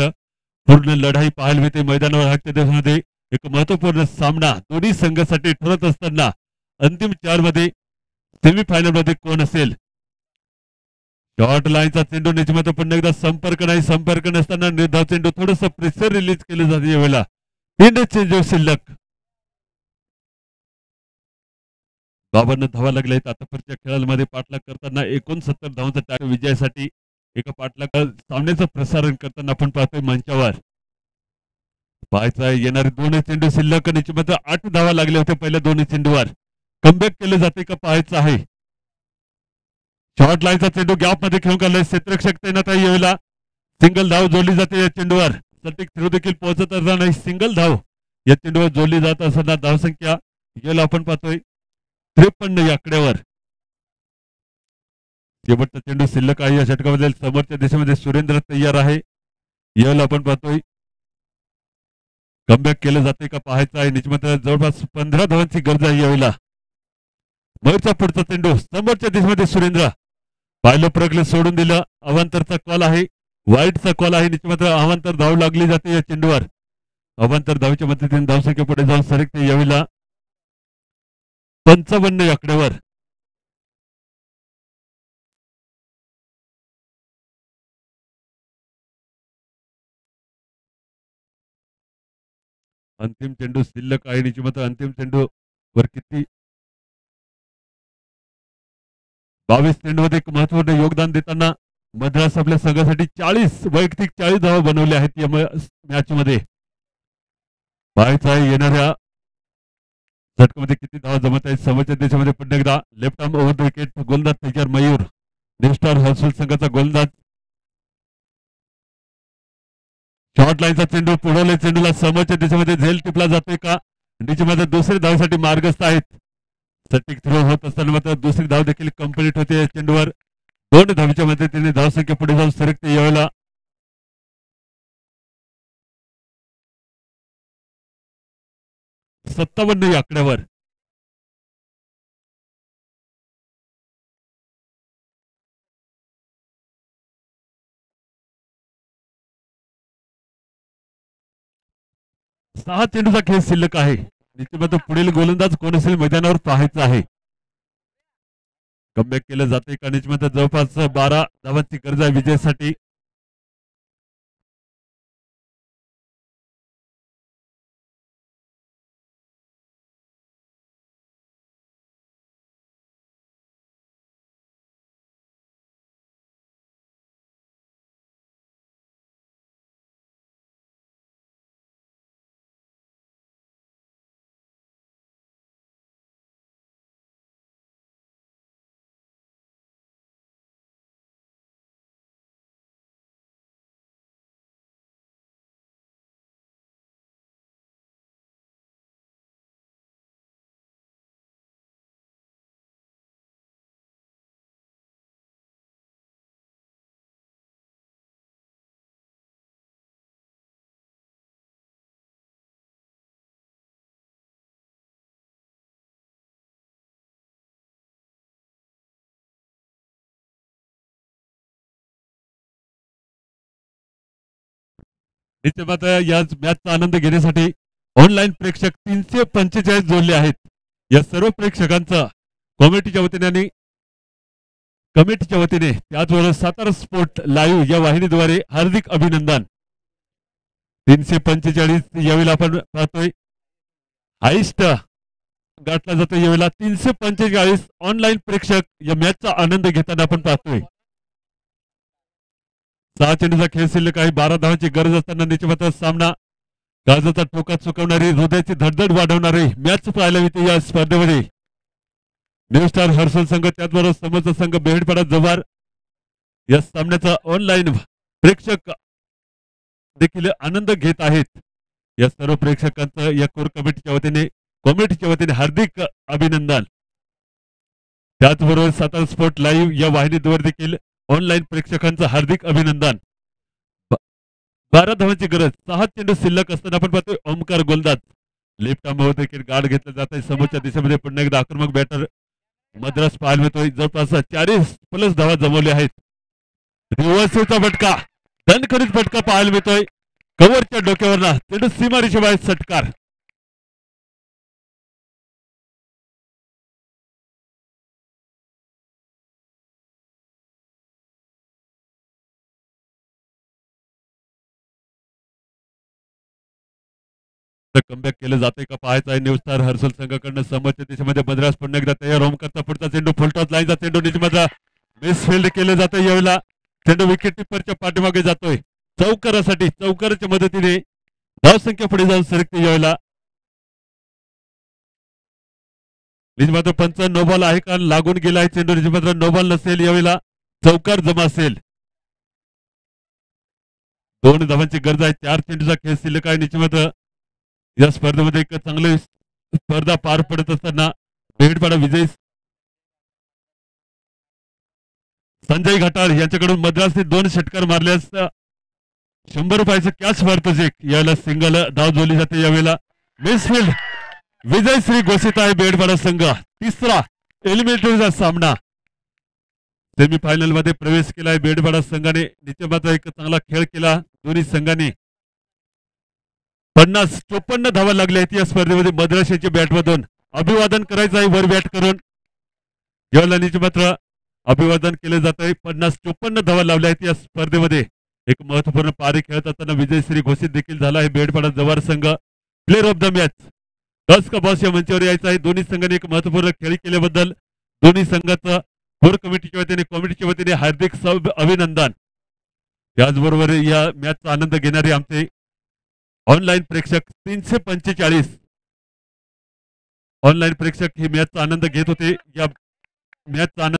पूर्ण लढाई पाहायला मिळते मैदानावर आजच्या दिवसामध्ये एक महत्वपूर्ण सामना दोन्ही संघासाठी ठरत असताना अंतिम 4 मध्ये सेमीफायनल मध्ये कोण असेल शॉर्ट लाईनचा चेंडू निश्चित पुन्हा एकदा संपर्क नाही संपर्क नसताना निर्धाव चेंडू थोडस प्रेशर रिलीज केले जाते यावेळेला 3 चेंडू शिल्लक 52 धावा लागल्या आहेत आतापर्यंतच्या खेळामध्ये पाठलाग करताना 69 धावांचा टार्गेट विजयासाठी एका पाठलाग सामन्याचं प्रसारण करताना आपण पाहतोय मंचावर पाहायचं आहे येणारे 2 चेंडू शिल्लक निश्चित 8 धावा लागल्या होत्या पहिल्या 2 चेंडूवर कमबॅक केले जाते का पाहायचं आहे शॉर्ट लाईनचा चेंडू गॅप मध्ये खेळून काढलाय क्षेत्ररक्षक तैनात आहे यावेळेला सिंगल धाव जोडली जाते या चेंडूवर सटीक थ्रो देखील पोहोचत असताना सिंगल धाव या चेंडूवर जोडली जात असताना धावसंख्या याला आपण पाहतोय 53 या आकड्यावर शेवटचा चेंडू शिल्लक आहे या षटकामध्ये समोरच्या दिशेमध्ये सुरेंद्र तयार आहे याला आपण पाहतोय कमबॅक केलं जाते का पाहायचं आहे निश्चित जवळपास 15 धावांची गरज आहे यावेळेला मयूरचा पुढचा चेंडू समोरच्या दिशेमध्ये सुरेंद्र पाहिलं प्रगले सोडून दिलं अवांतरचा कॉल आहे वाईटचा कॉल आहे निश्चित अवांतर धाव लागली जाते या चेंडूवर अवांतर धावच्या मदतीने धावसंख्या पुढे जाऊन सरकते यावेळेला 55 या आकड्यावर अंतिम चेंडू शिल्लक आहे निश्चित अंतिम चेंडू वर किती 22 चेंडूमध्ये एक महत्वपूर्ण योगदान देताना मद्रास आपल्या संघासाठी 40 वैयक्तिक 40 धावा बनवल्या आहेत या मॅच मध्ये पाहायचं आहे येणाऱ्या षटकामध्ये किती धावा जमत आहेत समोरच्या देशामध्ये पुन्हा एकदा left arm over the wicket गोलंदाज तयार मयूर न्यू स्टार हॉस्टेल संघाचा गोलंदाज शॉर्ट लाईनचा चेंडू पुढवले चेंडूला समोरच्या दिशेमध्ये झेल टिपला जातोय का निश्चित दुसरी धावसाठी मार्गस्थ आहेत सटीक थ्रो होत असताना मात्र दुसरी धाव देखील कंप्लीट होते या चेंडूवर 2 धावीच्या मदतीने धावसंख्या पुढे जाऊन सरकते यावेळेला 57 या आकड्यावर सहा चेंडूचा खेळ शिल्लक आहे निश्चित पुढील गोलंदाज कोण असेल मैदानावर पाहायचं आहे कमबॅक केलं जाते का निश्चित जवळपास 12 धावांची गरज आहे विजयासाठी निश्चित मात्र याच मॅचचा आनंद घेण्यासाठी ऑनलाईन प्रेक्षक 345 जोडले आहेत. या सर्व प्रेक्षकांचा कमिटीच्या वतीने आणि कमिटीच्या वतीने त्याचबरोबर सातारा स्पोर्ट लाईव्ह या वाहिनीद्वारे हार्दिक अभिनंदन. 345 यावेळेला आपण पाहतोय हाईस्ट गाठला जातो. यावेळेला 345 ऑनलाईन प्रेक्षक या मॅचचा आनंद घेताना आपण पाहतोय. 6 चेंडूचा खेळ शिल्लक आहे. 12 धावांची गरज असताना निश्चित सामना काळजाचा ठोका चुकवणारी हृदयाची धडधड वाढवणारी मॅच पाहायला मिळते या स्पर्धेमध्ये. न्यू स्टार हर्सुल संघ त्याचबरोबर समोरचा संघ बेहडपाडा जव्हार या सामन्याचा ऑनलाईन प्रेक्षक देखील आनंद घेत आहेत. या सर्व प्रेक्षकांचं या कोर कमिटीच्या वतीने हार्दिक अभिनंदन. त्याचबरोबर सातारा स्पोर्ट लाईव्ह या वाहिनीद्वारे देखील ऑनलाईन प्रेक्षकांचं हार्दिक अभिनंदन. 12 धावांची गरज, 6 चेंडू शिल्लक असताना आपण पाहतोय ओमकार गोलंदाज लेफ्ट आर्मवर देखील गार्ड घेतलं जात आहे. समोरच्या दिशेमध्ये पुन्हा एकदा आक्रमक बॅटर मद्रास पाहायला मिळतोय. जवळपास 40+ धावा जमवल्या आहेत. रिव्हर्सचा फटका, दणखडीत फटका पाहायला मिळतोय. कव्हरच्या डोक्यावर चेंडू सीमारेषेबाहेर षटकार. कमबॅक केलं जाते का पाहायचं आहे. न्यू स्टार हर्सुल संघाकडनं समोरच्या दिशेमध्ये मद्रास पुन्हा एकदा तयार. ओमकारचा पुढचा चेंडू फुलटॉस लाईनचा चेंडू निजमात्र मिसफिल्ड केलं जातं. यावेळेला चेंडू विकेट टिपरच्या पाठीमागे जातोय. चौकारासाठी चौकाराच्या मदतीने धावसंख्या पुढे जाऊन सरकते. यावेळेला निजमात्र पंच नो बॉल आहे का लागून गेला आहे चेंडू. निजमात्र नो बॉल नसेल. यावेळेला चौकार जमा असेल. 2 धावांची गरज आहे. 4 चेंडूचा खेळ शिल्लक आहे. निजमात्र या स्पर्धेमध्ये एक चांगली स्पर्धा पार पडत असताना बेहडपाडा विजयी संजय घाटाळ यांच्याकडून मद्रासने 2 षटकार मारल्यास 100 रुपयाचं कॅश वार्ता चेक यावेळेला सिंगल धाव जोडली जाते. यावेळेला मिसफिल्ड विजयश्री घोषित आहे बेहडपाडा संघ. तिसरा एलिमिनेटरचा सामना सेमीफायनल मध्ये प्रवेश केलाय बेहडपाडा संघाने. निश्चितच एक चांगला खेळ केला दोन्ही संघांनी. 50-54 धावा लागल्या आहेत या स्पर्धेमध्ये. मद्रास यांच्या बॅटमधून अभिवादन करायचं आहे वर बॅट करून. यावेळेला निश्चित अभिवादन केले जात आहे. 50-54 धावा लावल्या आहेत या स्पर्धेमध्ये. एक महत्वपूर्ण पारी खेळत असताना विजयश्री घोषित देखील झाला आहे बेहडपाडा जव्हार संघ. Player of the match toss का बॉस या मंचावर यायचं आहे. दोन्ही संघांनी एक महत्वपूर्ण खेळी केल्याबद्दल दोन्ही संघाचं कोर कमिटीच्या वतीने हार्दिक अभिनंदन. त्याचबरोबर या मॅचचा आनंद घेणारे आमचे ऑनलाईन प्रेक्षक 345 ऑनलाईन प्रेक्षक ही मॅचचा आनंद घेत होते. या मॅचचा आनंद